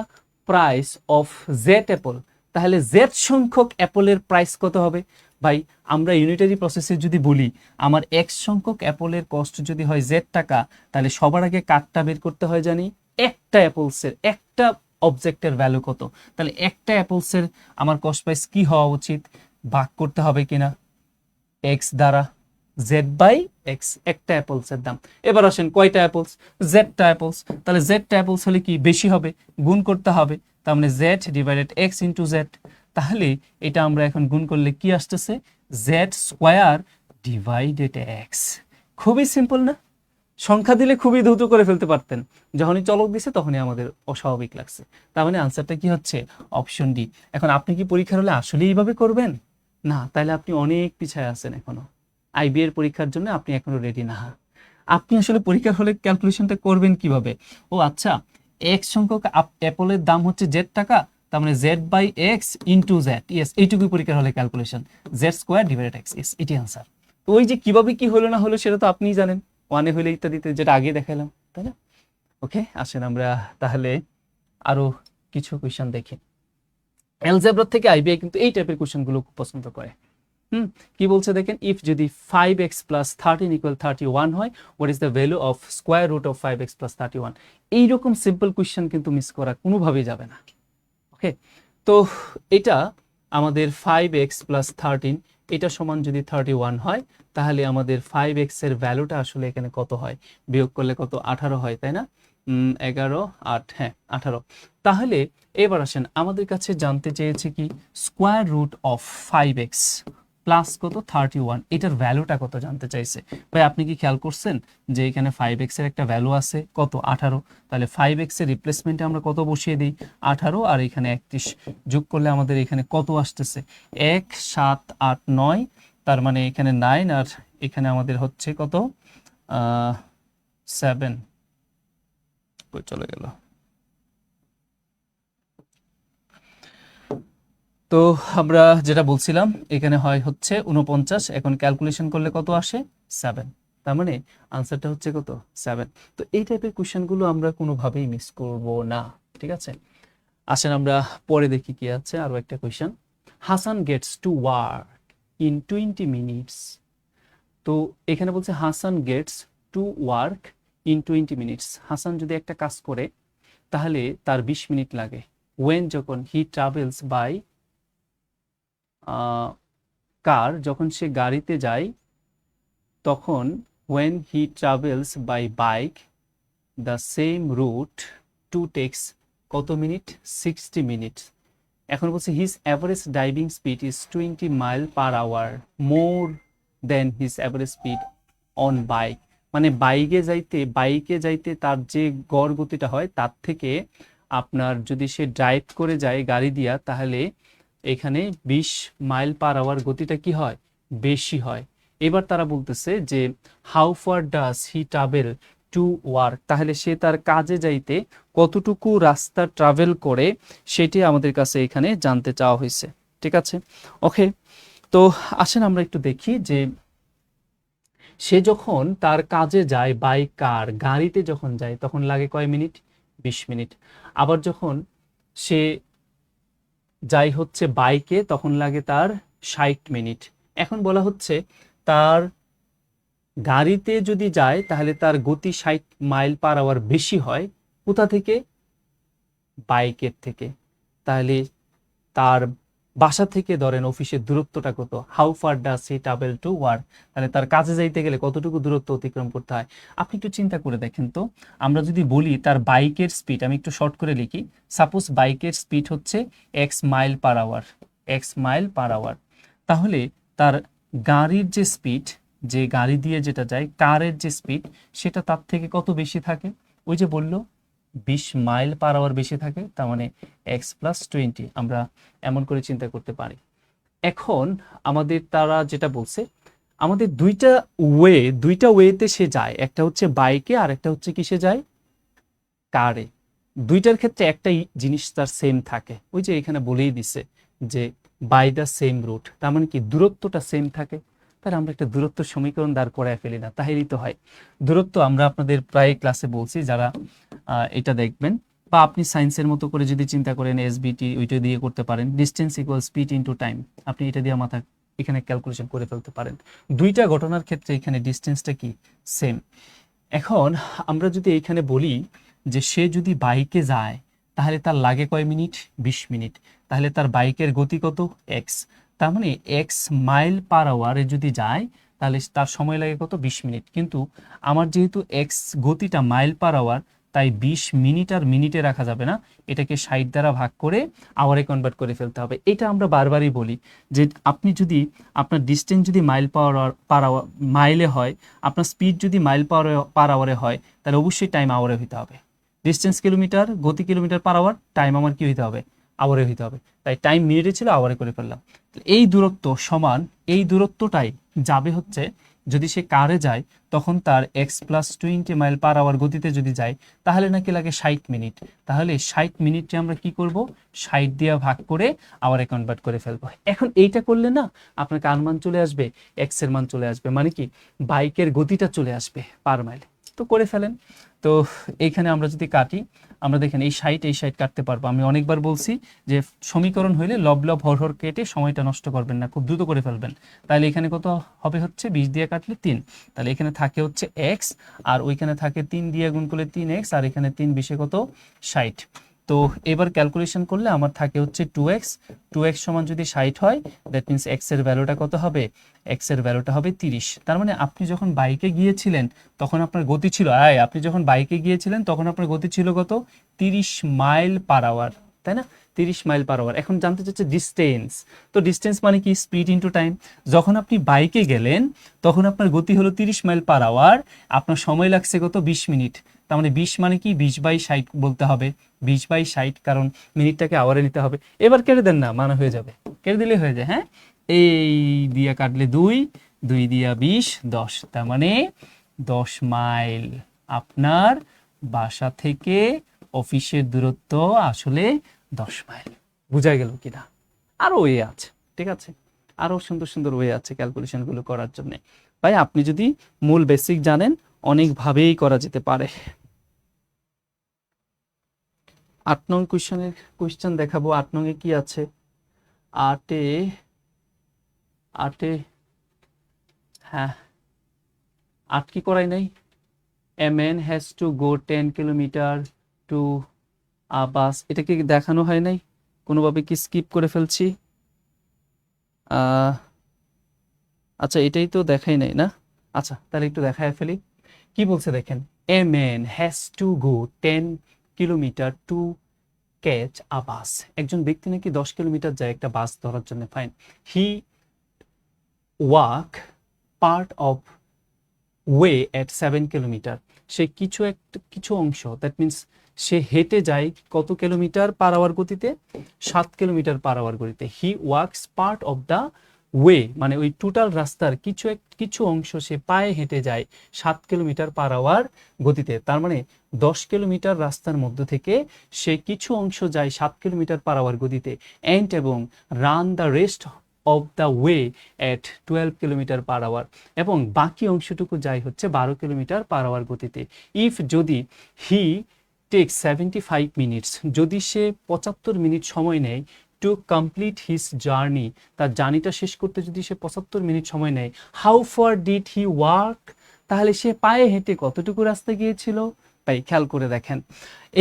price of Z Apple, তাহলে জেড সংখ্যক অ্যাপলের প্রাইস কত হবে? ভাই আমরা ইউনিটারি প্রসেসে যদি বলি আমার এক্স সংখ্যক অ্যাপলের কস্ট যদি হয় জেড টাকা, তাহলে সবার আগে কাটটা বের করতে হয় জানি একটা অ্যাপলসের, একটা অবজেক্টের ভ্যালু কত, তাহলে একটা অ্যাপলসের আমার কস্ট প্রাইস কি হওয়া উচিত, ভাগ করতে হবে কিনা এক্স দ্বারা, জেড বাই এক্স, একটা অ্যাপলসের দাম। এবার আসেন কয়টা অ্যাপলস, জেডটা অ্যাপলস, তাহলে জেডটা অ্যাপলস হলে কি বেশি হবে, গুণ করতে হবে, তার মানে Z divided x into Z. তাহলে এটা আমরা এখন গুণ করলে কি আসতেছে, জেড স্কোয়ার ডিভাইডেড এক্স। খুবই সিম্পল না? সংখ্যা দিলে খুবই দ্রুত করে ফেলতে পারতেন, যখনই চলক দিছে তখনই আমাদের অস্বাভাবিক লাগছে। তার মানে আনসারটা কি হচ্ছে, অপশন ডি। এখন আপনি কি পরীক্ষার হলে আসলে এইভাবে করবেন? না, তাহলে আপনি অনেক পিছায় আছেন এখনো, আইবি এর পরীক্ষার জন্য আপনি এখনো রেডি না। আপনি আসলে পরীক্ষার হলে ক্যালকুলেশনটা করবেন কিভাবে, ও আচ্ছা এক্স সংখ্যক অ্যাপলের দাম হচ্ছে জেড টাকা, তার মানে Z by X into Z, yes এইটুকুই পরীক্ষার হলে ক্যালকুলেশন, Z square divided X, yes এটি আনসার। তো ওই যে কিভাবে কি হলো না হলো সেটা তো আপনিই জানেন, ওয়ানে হলে ইত্যাদিতে, যেটা আগে দেখালাম, তাই না? ওকে, আসেন আমরা তাহলে আরো কিছু কোয়েশ্চেন দেখি। অ্যালজেব্রা থেকে আইবিআই কিন্তু এই টাইপের কোয়েশ্চেনগুলো খুব পছন্দ করে। কি বলছে দেখেন, ইফ যদি 5x প্লাস 13 ইকুয়াল 31 হয়, what is the value of square root of 5x plus 31। এইরকম সিম্পল কোয়েশ্চেন কিন্তু মিস করা কোনোভাবেই যাবে না। ওকে, তো এটা আমাদের 5x প্লাস 13 এটা সমান যদি 31 হয়, তাহলে আমাদের 5x এর ভ্যালুটা আসলে এখানে কত হয়, বিয়োগ করলে কত, 18 হয়, তাই না? 11 8, হ্যাঁ 18। তাহলে এবার আসেন আমাদের কাছে জানতে চেয়েছে কি square root of 5x plus কত 31, এটার ভ্যালুটা কত জানতে চাইছে। ভাই আপনি কি খেয়াল করছেন যে এখানে 5x এর একটা ভ্যালু আছে কত, 18, তাহলে 5x এর রিপ্লেসমেন্টে আমরা কত বসিয়ে দিই, 18, আর এখানে 31 যোগ করলে আমাদের এখানে কত আসতেছে, 1 7 8 9, তার মানে এখানে 9, আর এখানে আমাদের হচ্ছে কত 7, কই চলে গেল। তো আমরা যেটা বলছিলাম এখানে হয় হচ্ছে 49, এখন ক্যালকুলেশন করলে কত আসে, 7, তার মানে আনসারটা হচ্ছে কত, 7। তো এই টাইপের কোশ্চেনগুলো আমরা কোনোভাবেই মিস করব না, ঠিক আছে? আসেন আমরা পরে দেখি কি আছে, আরো একটা question. Hasan Gates to work in 20 minutes. তো এখানে বলছে Hasan Gates to work in 20 minutes. Hasan যদি একটা কাজ করে তাহলে তার 20 মিনিট লাগে, ওয়েন যখন হি ট্রাভেলস বাই কার, যখন সে গাড়িতে যায়, তখন when he travels by bike the same route to takes কত মিনিট, 60 মিনিট। এখন বলছে his average driving speed is 20 mile per hour more than his average speed on bike। মানে বাইকে যাইতে তার যে গড় গতিটা হয় তার থেকে আপনার যদি সে ড্রাইভ করে যায় গাড়ি দিয়া, তাহলে এখানে 20 মাইল পার আওয়ার গতিটা কি হয়, বেশি হয়। এবার তারা বলতেছে যে how far does he travel to work, তাহলে সে তার কাজে যাইতে কতটুকু রাস্তা ট্রাভেল করে সেটি আমাদের কাছে এখানে জানতে চাওয়া হয়েছে, ঠিক আছে? ওকে, তো আসেন আমরা একটু দেখি যে সে যখন তার কাজে যায় বাই কার, গাড়িতে যখন যায় তখন লাগে কয় মিনিট, 20 মিনিট। আবার যখন সে যাই হচ্ছে বাইকে তখন লাগে তার 60 মিনিট। এখন বলা হচ্ছে তার গাড়িতে যদি যায় তাহলে তার গতি 60 মাইল পার আওয়ার বেশি হয়, কোথা থেকে, বাইকের থেকে। তাহলে তার বাসা থেকে ধরেন অফিসের দূরত্বটা কত, how far does he travel to work, তাহলে তার কাজে যাইতে গেলে কতটুকু দূরত্ব অতিক্রম করতে হয়। আপনি একটু চিন্তা করে দেখেন তো, আমরা যদি বলি তার বাইকের স্পিড, আমি একটু শর্ট করে লিখি, সাপোজ বাইকের স্পিড হচ্ছে X mile per hour, X mile per hour, তাহলে তার গাড়ির যে স্পিড, যে গাড়ি দিয়ে যেটা যায় কারের যে স্পিড, সেটা তার থেকে কত বেশি থাকে, ওই যে বললো 20 মাইল পার আওয়ার বেশি থাকে, তার মানে এক্স প্লাস 20, আমরা এমন করে চিন্তা করতে পারি। এখন আমাদের তারা যেটা বলছে, আমাদের দুইটা ওয়েতে সে যায়, একটা হচ্ছে বাইকে আর একটা হচ্ছে কিসে যায়, কারে। দুইটার ক্ষেত্রে একটাই জিনিস তার সেম থাকে, ওই যে এখানে বলেই দিছে যে বাই দ্য সেম রুট, তার মানে কি দূরত্বটা সেম থাকে। তাহলে আমরা একটা দূরত্ব সমীকরণ দাঁড় করায় ফেলি না, তাহলেই তো হয়। দূরত্ব আমরা আপনাদের প্রায় ক্লাসে বলছি, যারা এটা দেখবেন, বা আপনি সায়েন্সের মতো করে যদি চিন্তা করেন এসবিটি ওইটা দিয়ে করতে পারেন, distance equal speed into time, আপনি এটা দিয়ে মাথা এখানে ক্যালকুলেশন করে ফেলতে পারেন। দুইটা ঘটনার ক্ষেত্রে এখানে ডিস্টেন্সটা কি সেম। এখন আমরা যদি এইখানে বলি যে সে যদি বাইকে যায় তাহলে তার লাগে কয় মিনিট, 20 মিনিট, তাহলে তার বাইকের গতি কত, এক্স, তার মানে এক্স মাইল পার আওয়ারে যদি যায় তাহলে তার সময় লাগে কত, 20 মিনিট। কিন্তু আমার যেহেতু এক্স গতিটা মাইল পার আওয়ার, তাই 20 মিনিট আর মিনিটে রাখা যাবে না, এটাকে 60 দ্বারা ভাগ করে আওয়ারে কনভার্ট করে ফেলতে হবে। এটা আমরা বারবারই বলি যে আপনি যদি আপনার ডিস্টেন্স যদি মাইল পার আওয়ার মাইলে হয়, আপনার স্পিড যদি মাইল পার আওয়ারে হয়, তাহলে অবশ্যই টাইম আওয়ারে হইতে হবে। ডিস্টেন্স কিলোমিটার, গতি কিলোমিটার পার আওয়ার, টাইম আমার কি হইতে হবে, আওয়ারে হইতে হবে। তাই টাইম মিনিটে ছিল, আওয়ারে করে ফেললাম। এই দূরত্ব সমান, এই দূরত্বটাই যাবে হচ্ছে, যদি সে কারে যায় তখন তার X plus 20 mile per hour গতিতে যদি যায় তাহলে নাকি লাগে 60 মিনিট। তাহলে 60 মিনিটকে আমরা কি করব, 60 দিয়ে ভাগ করে আওয়ারে কনভার্ট করে ফেলবো। এখন এইটা করলে না আপনার কার মান চলে আসবে, এক্স এর মান চলে আসবে, মানে কি বাইকের গতিটা চলে আসবে পার মাইল। তো করে ফেলেন। তো এইখানে আমরা যদি কাটি, আমরা দেখেন এই 60 কাটতে পারবো। আমি অনেকবার বলছি যে সমীকরণ হইলে লব লব হর হর কেটে সময়টা নষ্ট করবেন না, খুব দ্রুত করে ফেলবেন। তাহলে এখানে কত হবে হচ্ছে 20 দিয়ে কাটলে 3, তাহলে এখানে থাকে হচ্ছে এক্স, আর ওইখানে থাকে 3 দিয়ে গুণ করলে 3x, আর এখানে 3 20 কত 60। তো এবার ক্যালকুলেশন করলে আমার থাকে হচ্ছে 2x সমান যদি 60 হয়, দ্যাট মিনস এক্স এর ভ্যালুটা কত হবে, এক্স এর ভ্যালুটা হবে 30। তার মানে আপনি যখন বাইকে গিয়েছিলেন তখন আপনার গতি ছিল, আপনি যখন বাইকে গিয়েছিলেন তখন আপনার গতি ছিল কত, 30 মাইল পার আওয়ার, তাই না, 30 মাইল পার আওয়ার। এখন জানতে চাচ্ছে ডিস্টেন্স, তো ডিস্টেন্স মানে কি, স্পিড ইনটু টাইম। যখন আপনি বাইকে গেলেন তখন আপনার গতি হলো 30 মাইল পার আওয়ার, আপনার সময় লাগছে কত, 20 মিনিট। তার মানে 20 মানে কি, 20/60 বলতে হবে, 20/60, কারণ মিনিটটাকে আওয়ারে নিতে হবে। এবার কেটে দেন না, মানে হয়ে যাবে, কেটে দিলে হয়ে যায়। হ্যাঁ, এই দিয়া কাটলে 2, 2 দিয়া 20, 10, তার মানে 10 মাইল আপনার বাসা থেকে অফিসের দূরত্ব আসলে 10 মাইল। বুঝা গেল কিনা? আরো ওয়ে আছে, ঠিক আছে, আরো সুন্দর সুন্দর ওয়ে আছে ক্যালকুলেশন গুলো করার জন্য। ভাই আপনি যদি মূল বেসিক জানেন অনেকভাবেই করা যেতে পারে। 8 নং কোয়েশ্চেন দেখাবো। 8 নং এ কি আছে, আটে হ্যাঁ 8 কি করাই নাই, a man has to go 10 kilometre to a bus, এটা কি দেখানো হয় নাই, কোনোভাবে কি স্কিপ করে ফেলছি? আচ্ছা এটাই তো দেখাই নাই না, আচ্ছা তাহলে একটু দেখায় ফেলি। কি বলছে দেখেন, a man has to go 10 kilometre to catch a bus, একজন ব্যক্তি নাকি 10 কিলোমিটার যায় একটা বাস ধরার জন্য, fine. He walk part of way at 7 kilometre, সে কিছু অংশ, দ্যাট মিনস সে হেঁটে যায় কত কিলোমিটার পার আওয়ার গতিতে, 7 কিলোমিটার পার আওয়ার গতিতে। He walks part of the way, মানে ওই টোটাল রাস্তার কিছু অংশ সে পায়ে হেঁটে যায় 7 কিলোমিটার পার আওয়ার গতিতে। তার মানে 10 কিলোমিটার রাস্তার মধ্য থেকে সে কিছু অংশ যায় 7 কিলোমিটার পার আওয়ার গতিতে, এবং run the rest of the way at 12 kilometre per hour, এবং বাকি অংশটুকু যায় হচ্ছে 12 কিলোমিটার পার আওয়ার গতিতে। ইফ যদি হি টেক 75 মিনিটস, যদি সে 75 মিনিট সময় নেয় টু কমপ্লিট হিজ জার্নি, তার জার্নিটা শেষ করতে যদি সে 75 মিনিট সময় নেয়, how far did he walk, তাহলে সে পায়ে হেঁটে কতটুকু রাস্তা গিয়েছিল? ভাই খেয়াল করে দেখেন,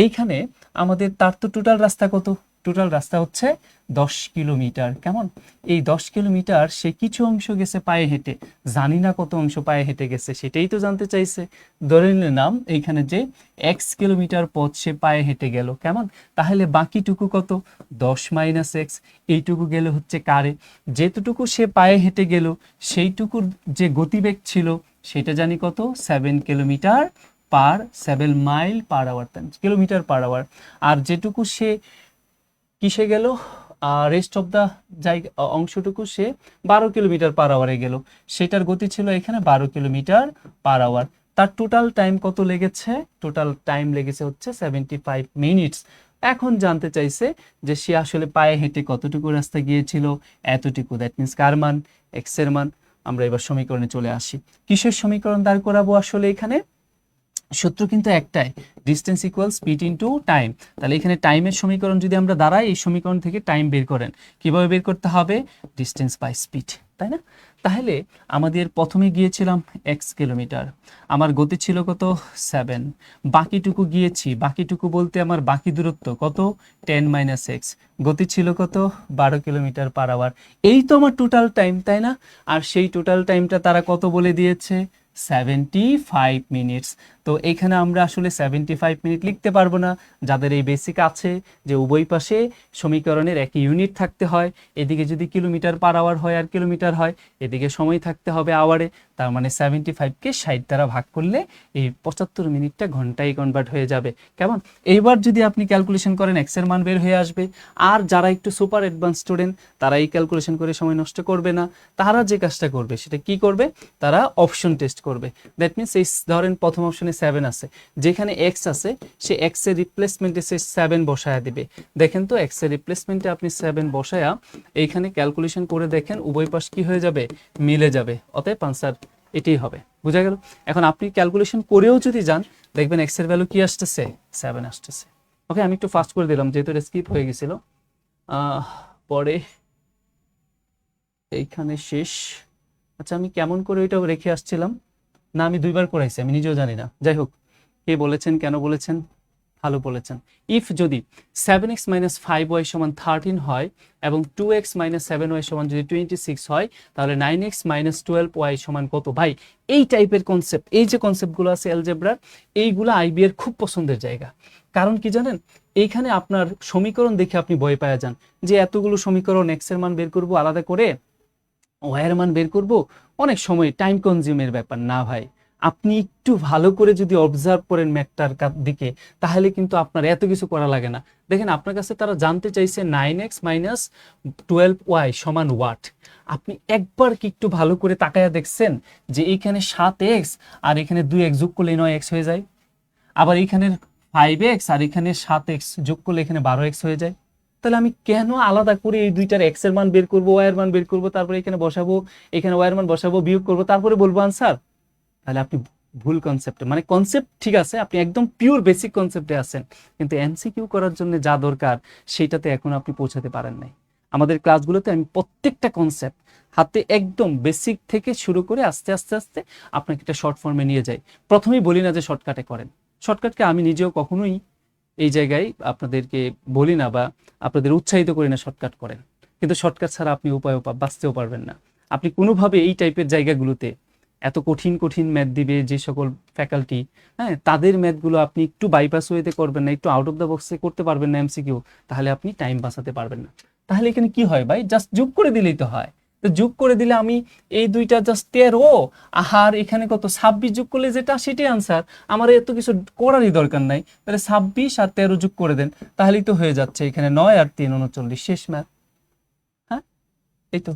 এইখানে আমাদের তার তো টোটাল রাস্তা কত, টোটাল রাস্তা হচ্ছে 10 কিলোমিটার। কেমন? এই 10 কিলোমিটার সে কিছু অংশ গেছে পায়ে হেঁটে, জানি না কত অংশ পায়ে হেঁটে গেছে, সেটাই তো জানতে চাইছে। ধরে নিলাম এইখানে যে x কিলোমিটার পথ সে পায়ে হেঁটে গেল। কেমন? তাহলে বাকিটুকু কত? 10 মাইনাস এক্স। এইটুকু গেল হচ্ছে কারে, যেতটুকু সে পায়ে হেঁটে গেল সেইটুকুর যে গতিবেগ ছিল সেটা জানি কত, 7 kilometre per 7 mile per hour, kilometre per hour. আর যেটুকু সে কিসে গেল, রেস্ট অফ দ্য জায়গা অংশটুকু সে 12 কিলোমিটার পার আওয়ারে গেল, সেটার গতি ছিল এখানে 12 কিলোমিটার পার আওয়ার। তার টোটাল টাইম কত লেগেছে? টোটাল টাইম লেগেছে হচ্ছে 75 মিনিটস। এখন জানতে চাইছে যে সে আসলে পায়ে হেঁটে কতটুকু রাস্তা গিয়েছিল, এতটুকু। দ্যাট মিনস কার মান? এক্স এর মান। আমরা এবার সমীকরণে চলে আসি। কিসের সমীকরণ দাঁড় করাবো আসলে এখানে? সূত্র কিন্তু একটাই, distance equal speed into time. তাহলে এখানে টাইমের সমীকরণ যদি আমরা দাঁড়াই, এই সমীকরণ থেকে টাইম বের করেন। কিভাবে বের করতে হবে? ডিস্টেন্স বাই স্পিড, তাই না? তাহলে আমাদের প্রথমে গিয়েছিলাম এক্স কিলোমিটার, আমার গতি ছিল কত? 7। বাকিটুকু গিয়েছি, বাকিটুকু বলতে আমার বাকি দূরত্ব কত? 10 মাইনাস এক্স। গতি ছিল কত? 12 কিলোমিটার পার আওয়ার। এই তো আমার টোটাল টাইম, তাই না? আর সেই টোটাল টাইমটা তারা কত বলে দিয়েছে? 75 মিনিটস। তো এখানে আমরা আসলে 75 মিনিট লিখতে পারবো না। যাদের এই বেসিক আছে যে উভয় পাশে সমীকরণের একই ইউনিট থাকতে হয়, এদিকে যদি কিলোমিটার পার আওয়ার হয় আর কিলোমিটার হয়, এদিকে সময় থাকতে হবে আওয়ারে, তার মানে 75কে 60 দ্বারা ভাগ করলে এই 75 মিনিটটা ঘন্টায় কনভার্ট হয়ে যাবে। কেমন? এইবার যদি আপনি ক্যালকুলেশন করেন, এক্স এর মান বের হয়ে আসবে। আর যারা একটু সুপার অ্যাডভান্স স্টুডেন্ট, তারা এই ক্যালকুলেশন করে সময় নষ্ট করবে না। তারা যে কাজটা করবে সেটা কি করবে? তারা অপশন টেস্ট করবে। দ্যাট মিনস এই ধরেন প্রথম অপশনে 7 আছে, যেখানে এক্স আছে সে এক্স এর রিপ্লেসমেন্টে সে 7 বসায়া দিবে। দেখেন তো এক্স এর রিপ্লেসমেন্টে আপনি 7 বসায়া এইখানে ক্যালকুলেশন করে দেখেন, উভয় পাশ কি হয়ে যাবে? মিলে যাবে। অতএব আনসার এটাই হবে। বুঝা গেল? এখন আপনি ক্যালকুলেশন করেও যদি যান, দেখবেন এক্স এর ভ্যালু কি আসতেছে? 7 আসতেছে। ওকে, আমি একটু ফাস্ট করে দিলাম যেহেতু এটা স্কিপ হয়ে গেছিল। পরে এইখানে শেষ। আচ্ছা, আমি কেমন করে ওইটা রেখে আসছিলাম? না, আমি 2বার করাইছি, আমি নিজেও জানি না। যাই হোক, কে বলেছেন, কেন বলেছেন? ভালো বলেছেন। ইফ যদি 7x মাইনাস 5y সমান 13 হয় এবং 2x মাইনাস 7y সমান যদি 26 হয়, তাহলে 9x মাইনাস 12y সমান কত? ভাই, এই টাইপের কনসেপ্ট, এই যে কনসেপ্টগুলো আছে অ্যালজেব্রার, এইগুলো আইবি এর খুব পছন্দের জায়গা। কারণ কি জানেন? এইখানে আপনার সমীকরণ দেখে আপনি ভয় পাওয়া যান যে এতগুলো সমীকরণ, এক্স এর মান বের করব আলাদা করে, ওয়াই এর মান বের করব, অনেক সময় টাইম কনজিউমের ব্যাপার। না ভাই, আপনি একটু ভালো করে যদি অবজার্ভ করেন ম্যাথটার দিকে, তাহলে কিন্তু আপনার এত কিছু করা লাগে না। দেখেন, আপনার কাছে তারা জানতে চাইছে 9x মাইনাস 12y সমান ওয়াট। আপনি একবার কি একটু ভালো করে তাকায়া দেখছেন যে এইখানে 7x আর এখানে 2x যোগ করলে 9x হয়ে যায়, আবার এইখানে 5x আর এখানে 7x যোগ করলে এখানে 12x হয়ে যায়। তাহলে আমি কেন আলাদা করে এই দুইটার এক্স এর মান বের করবো, ওয়াই এর মান বের করবো, তারপরে এখানে বসাবো, এখানে ওয়াই এর মান বসাবো, বিয়োগ করবো, তারপরে বলবো আনসার? তাহলে আপনি ভুল কনসেপ্টে, মানে কনসেপ্ট ঠিক আছে, আপনি একদম পিওর বেসিক কনসেপ্টে আছেন, কিন্তু এমসিকিউ করার জন্য যা দরকার সেটাতে এখন আপনি পৌঁছাতে পারেন নাই। আমাদের ক্লাসগুলোতে আমি প্রত্যেকটা কনসেপ্ট হাতে একদম বেসিক থেকে শুরু করে আস্তে আস্তে আস্তে আপনাকে একটা শর্ট ফর্মে নিয়ে যাই। প্রথমেই বলি না যে শর্টকাটে করেন। শর্টকাটকে আমি নিজেও কখনোই এই জায়গায় আপনাদেরকে বলি না বা আপনাদের উৎসাহিত করি না শর্টকাট করেন, কিন্তু শর্টকাট ছাড়া আপনি উপায়ও বাঁচতেও পারবেন না। আপনি কোনোভাবে এই টাইপের জায়গাগুলোতে এত কঠিন কঠিন ম্যাথ দিবে যে সকল ফ্যাকাল্টি, হ্যাঁ, তাদের ম্যাথগুলো আপনি একটু বাইপাস ওয়েতে করবেন না, একটু আউট অফ দ্য বক্সে করতে পারবেন না এমসিকিউ, তাহলে আপনি টাইম বাঁচাতে পারবেন না। তাহলে এখানে কি হয় ভাই? জাস্ট যোগ করে দিলেই তো হয়। তো যোগ করে দিলে আমি এই দুইটা জাস্ট 13, আর এখানে কত 26 যোগ করলে যেটা সেটাই আনসার। আমার এত কিছু করারই দরকার নাই। তাহলে 26 আর 13 যোগ করে দেন, তাহলেই তো হয়ে যাচ্ছে এখানে 9 আর 3 39, শেষ ম্যাথ। হ্যাঁ, এই তো।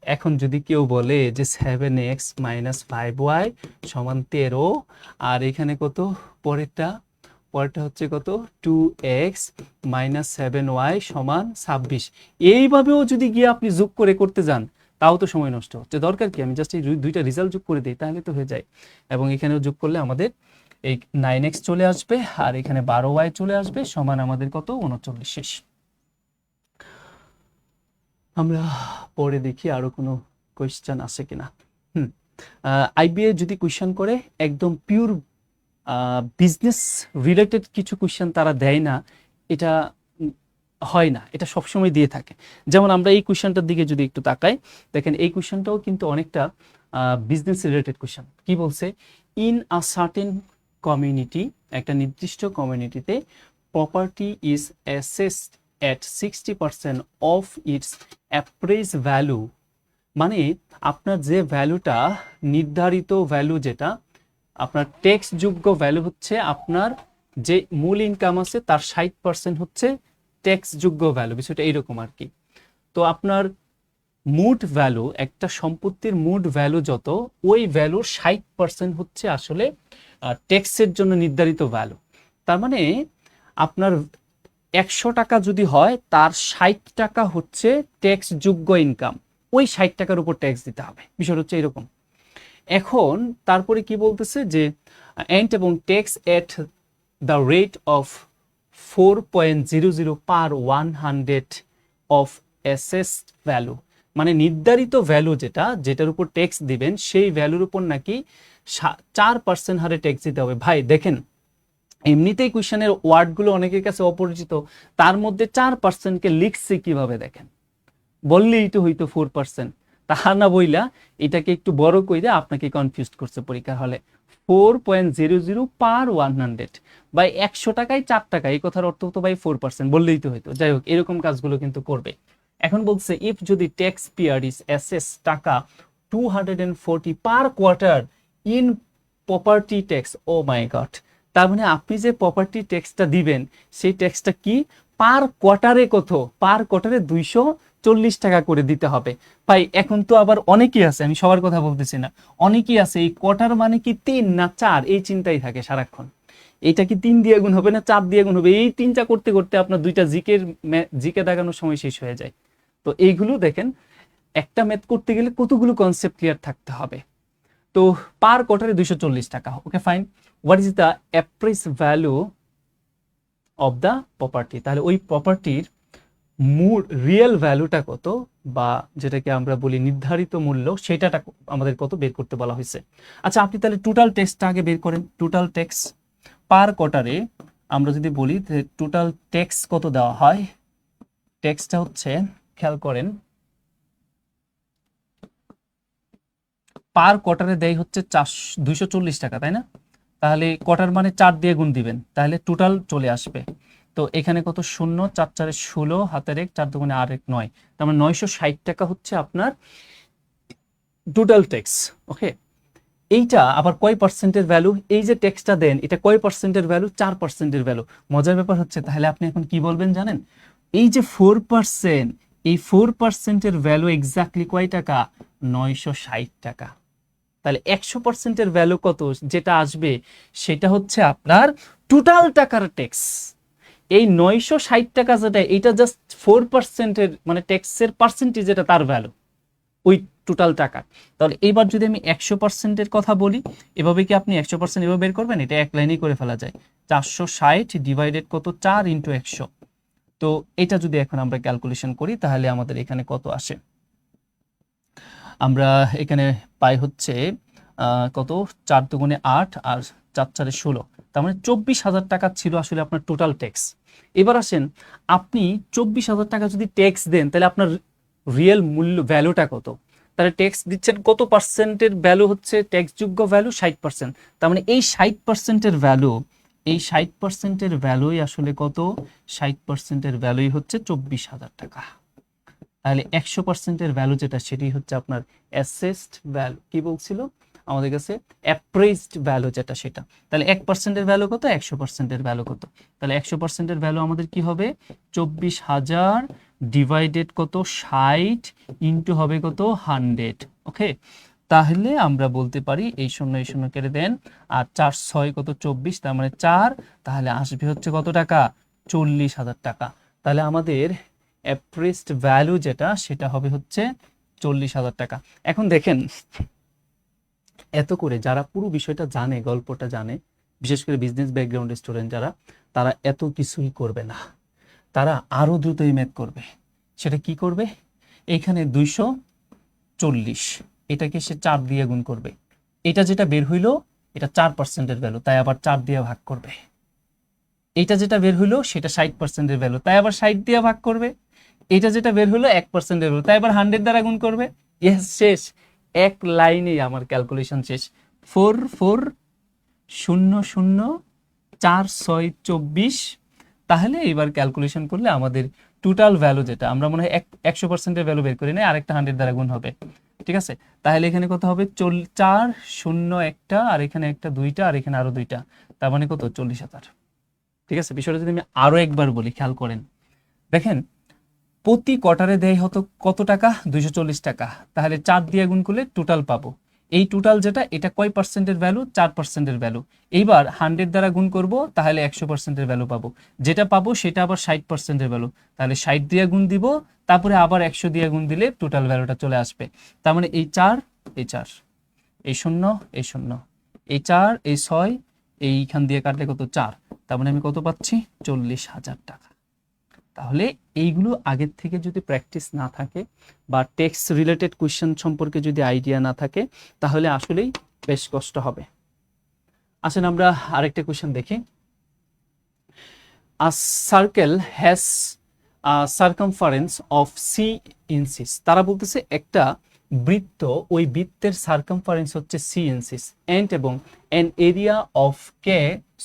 এখন যদি কেউ বলে যে 7x মাইনাস 5y সমান 13, আর এখানে কত পরেরটা হচ্ছে কত 2x মাইনাস 7y সমান 26, এইভাবেও যদি গিয়ে আপনি যোগ করে করতে যান, তাও তো সময় নষ্ট হচ্ছে। দরকার কি? আমি জাস্ট এই দুইটা রেজাল্ট যোগ করে দিই, তাহলে তো হয়ে যায়। এবং এখানেও যোগ করলে আমাদের এই 9x চলে আসবে আর এখানে 12y চলে আসবে, সমান আমাদের কত 39, শেষ। আমরা পরে দেখি আরো কোনো কোয়েশ্চেন আছে কিনা। আইবিএ যদি কোয়েশ্চেন করে একদম পিওর বিজনেস রিলেটেড কিছু কোয়েশ্চেন তারা দেয় না, এটা হয় না, এটা সবসময় দিয়ে থাকে। যেমন আমরা এই কোয়েশ্চেনটার দিকে যদি একটু তাকাই, দেখেন এই কোয়েশ্চেনটাও কিন্তু অনেকটা বিজনেস রিলেটেড কোয়েশ্চেন। কি বলছে, ইন আ সার্টেন কমিউনিটি, একটা নির্দিষ্ট কমিউনিটিতে property is assessed at 60% of its appraised value, মানে আপনার যে ভ্যালুটা, নির্ধারিত ভ্যালু যেটা আপনার ট্যাক্স যোগ্য ভ্যালু হচ্ছে আপনার যে মূল ইনকাম আছে তার 60% হচ্ছে ট্যাক্স যোগ্য ভ্যালু, বিষয়টা এইরকম আর কি। তো আপনার মুড ভ্যালু, একটা সম্পত্তির মুড ভ্যালু যত, ওই ভ্যালুর 60% হচ্ছে আসলে ট্যাক্সের জন্য নির্ধারিত ভ্যালু। তার মানে আপনার 100 টাকা যদি হয়, তার 60 টাকা হচ্ছে ট্যাক্স যোগ্য ইনকাম, ওই 60 টাকার উপর ট্যাক্স দিতে হবে, বিষয়টা হচ্ছে এরকম। এখন তারপরে কি বলতেছে যে এন্ড এবং tax at the rate of 4.00 per 100 of assessed value, মানে নির্ধারিত ভ্যালু যেটা, যেটার উপর ট্যাক্স দিবেন সেই ভ্যালুর উপর নাকি 4% হারে ট্যাক্স দিতে হবে। ভাই দেখেন, এমনিতেই কোয়েশ্চেনের ওয়ার্ডগুলো অনেকের কাছে অপরিচিত, তার মধ্যে 4%কে লিখছে কিভাবে দেখেন, বললেই তো হইতো 4%, তাহা না বইলা এটাকে একটু বড় কইরা আপনাকে কনফিউজ করছে পরীক্ষার হলে। 4.00 পার 100, বাই 100 টাকায় 4 টাকা, এই কথার অর্থ তো ভাই 4%, বললেই তো হইতো। যাই হোক, এরকম কাজগুলো কিন্তু করবে। এখন বলছে ইফ যদি ট্যাক্স পেয়ার ইজ অ্যাসেস টাকা 240 per quarter in property tax, oh my God, তার মানে আপনি যে প্রপার্টি ট্যাক্সটা দিবেন সেই ট্যাক্সটা কি পার কোয়ার্টারে, কত পার কোয়ার্টারে 240 টাকা করে দিতে হবে। ভাই এখন তো আবার অনেকেই আছে, আমি সবার কথা বলতেছি না, অনেকেই আছে এই কোয়ার্টার মানে কি 3 না 4 এই চিন্তাই থাকে সারাক্ষণ, এইটা কি 3 দিয়ে গুণ হবে না 4 দিয়ে গুণ হবে, এই তিনটা করতে করতে আপনার দুইটা জিকে দাগানোর সময় শেষ হয়ে যায়। তো এইগুলো দেখেন, একটা ম্যাথ করতে গেলে কতগুলো কনসেপ্ট ক্লিয়ার থাকতে হবে। তো পার কোয়ার্টারে 240 টাকা, okay fine. What is the appraised value of the property, তাহলে ওই প্রপার্টির রিয়েল ভ্যালুটা কত, বা যেটাকে আমরা বলি নির্ধারিত মূল্য, সেটা আমাদের কত বের করতে বলা হয়েছে। আচ্ছা আপনি তাহলে টোটাল ট্যাক্সটা আগে বের করেন। টোটাল ট্যাক্স পার কোয়ার্টারে আমরা যদি বলি টোটাল ট্যাক্স কত দেওয়া হয়, ট্যাক্সটা হচ্ছে, খেয়াল করেন, পার কোয়ার্টারে দেয় হচ্ছে 240 টাকা, তাই না? তাহলে কোয়ার্টার মানে 4 দিয়ে গুণ দিবেন, তাহলে টোটাল চলে আসবে। তো এখানে কত, 0 4 4 16, হাতের 1 4 2 আর 1 9, তার মানে 960 টাকা হচ্ছে আপনার টোটাল ট্যাক্স। ওকে, এইটা আবার কয় পার্সেন্টের ভ্যালু, এই যে ট্যাক্সটা দেন এটা কয় পার্সেন্টের ভ্যালু, 4%-এর ভ্যালু। মজার ব্যাপার হচ্ছে, তাহলে আপনি এখন কি বলবেন জানেন, এই যে 4%, এই 4%-এর ভ্যালু এক্স্যাক্টলি কয় টাকা, 960 টাকা। তাহলে 100%-এর ভ্যালু কত যেটা আসবে, সেটা হচ্ছে আপনার টোটাল টাকার ট্যাক্স। এই 960 টাকা যেটা, এটা জাস্ট 4%-এর মানে ট্যাক্সের পার্সেন্টেজ, যেটা তার ভ্যালু ওই টোটাল টাকা। তাহলে এইবার যদি আমি 100%-এর কথা বলি, এভাবে কি আপনি 100% এভাবে বের করবেন, এটা এক লাইনেই করে ফেলা যায়, 460 ডিভাইডেড কত 4 ইন্টু 100। তো এটা যদি এখন আমরা ক্যালকুলেশন করি, তাহলে আমাদের এখানে কত আসে, আমরা এখানে পাই হচ্ছে কত, 4 দুগুণে 8 আর 4 4 16, তার মানে 24,000 টাকা ছিল আসলে আপনার টোটাল ট্যাক্স। এবার আসেন, আপনি 24,000 টাকা যদি ট্যাক্স দেন, তাহলে আপনার রিয়েল মূল্য ভ্যালুটা কত, তাহলে ট্যাক্স দিচ্ছেন কত পার্সেন্টের ভ্যালু হচ্ছে ট্যাক্সযোগ্য ভ্যালু, 60%। তার মানে এই 60%-এর ভ্যালু, এই 60%-এর ভ্যালুই আসলে কত, 60%-এর ভ্যালুই হচ্ছে 24,000 টাকা। তাহলে 100%-এর ভ্যালু যেটা, সেটি হচ্ছে আপনার অ্যাসেসড ভ্যালু, কি বলছিল আমাদের কাছে, অ্যাপ্রেজড ভ্যালু যেটা, সেটা। তাহলে 1%-এর ভ্যালু কত, 100%-এর ভ্যালু কত, তাহলে 100%-এর ভ্যালু আমাদের কি হবে, 24,000 ডিভাইডেড কত 60 ইন্টু হবে কত 100। ওকে, তাহলে আমরা বলতে পারি, এই শূন্য কেটে দেন, আর 4 6 কত 24, তার মানে 4, তাহলে আসবে হচ্ছে কত টাকা, 40,000 টাকা। তাহলে আমাদের অ্যাপ্রেসড ভ্যালু যেটা, সেটা হবে হচ্ছে 40,000 টাকা। এখন দেখেন, এত করে যারা পুরো বিষয়টা জানে, গল্পটা জানে, বিশেষ করে বিজনেস ব্যাকগ্রাউন্ডের স্টুডেন্ট যারা, তারা এত কিছুই করবে না, তারা আরো দ্রুত এই ম্যাথ করবে। সেটা কি করবে, এইখানে 240, এটাকে সে 4 দিয়ে গুণ করবে, এটা যেটা বের হইলো এটা 4%-এর ভ্যালু, তাই আবার 4 দিয়ে ভাগ করবে। এটা যেটা বের হইলো সেটা 60%-এর ভ্যালু, তাই আবার 60 দিয়ে ভাগ করবে। এটা যেটা বের হলো 1%-এর ভ্যালু, তাই আবার 100 দ্বারা গুণ করবে। ইয়েস, শেষ, এক লাইনেই আমার ক্যালকুলেশন শেষ। 4 4 0 0 4 6 24। তাহলে এবার ক্যালকুলেশন করলে আমাদের টোটাল ভ্যালু যেটা আমরা মনে হয় 100%-এর ভ্যালু বের করি না, আরেকটা 100 দ্বারা গুণ হবে, ঠিক আছে। তাহলে এখানে কত হবে, 4 0 একটা, আর এখানে একটা দুইটা, আর এখানে আরো দুইটা, তার মানে কত, 40,000। ঠিক আছে, বিষয়টা যদি আমি আরো একবার বলি, খেয়াল করেন, দেখেন প্রতি কোয়ার্টারে দেয় হতো কত টাকা, 240 টাকা। তাহলে 4 দিয়ে গুণ করলে টোটাল পাবো। এই টোটাল যেটা, এটা কয় পার্সেন্টের ভ্যালু, 4%-এর ভ্যালু। এইবার 100 দ্বারা গুণ করব, তাহলে 100%-এর ভ্যালু পাবো। যেটা পাবো সেটা আবার 60%-এর ভ্যালু, তাহলে 60 দিয়ে গুণ দিব, তারপরে আবার 100 দিয়ে গুণ দিলে টোটাল ভ্যালুটা চলে আসবে। তার মানে এই 4, এই 4, এই 0, এই 0, এই 4, এই 6, এইখান দিয়ে কাটলে কত, 4। তার মানে আমি কত পাচ্ছি, 40,000 টাকা। তাহলে এইগুলো আগের থেকে যদি প্র্যাকটিস না থাকে বা টেক্সট রিলেটেড কোয়েশ্চেন সম্পর্কে যদি আইডিয়া না থাকে, তাহলে আসলেই বেশ কষ্ট হবে। আসেন আমরা আরেকটা কোয়েশ্চেন দেখি। A circle has circumference of C inches. তারা বলতেছে একটা বৃত্ত, ওই বৃত্তের সার্কামফারেন্স হচ্ছে সি ইঞ্চিস, এন্ড এবং an area of K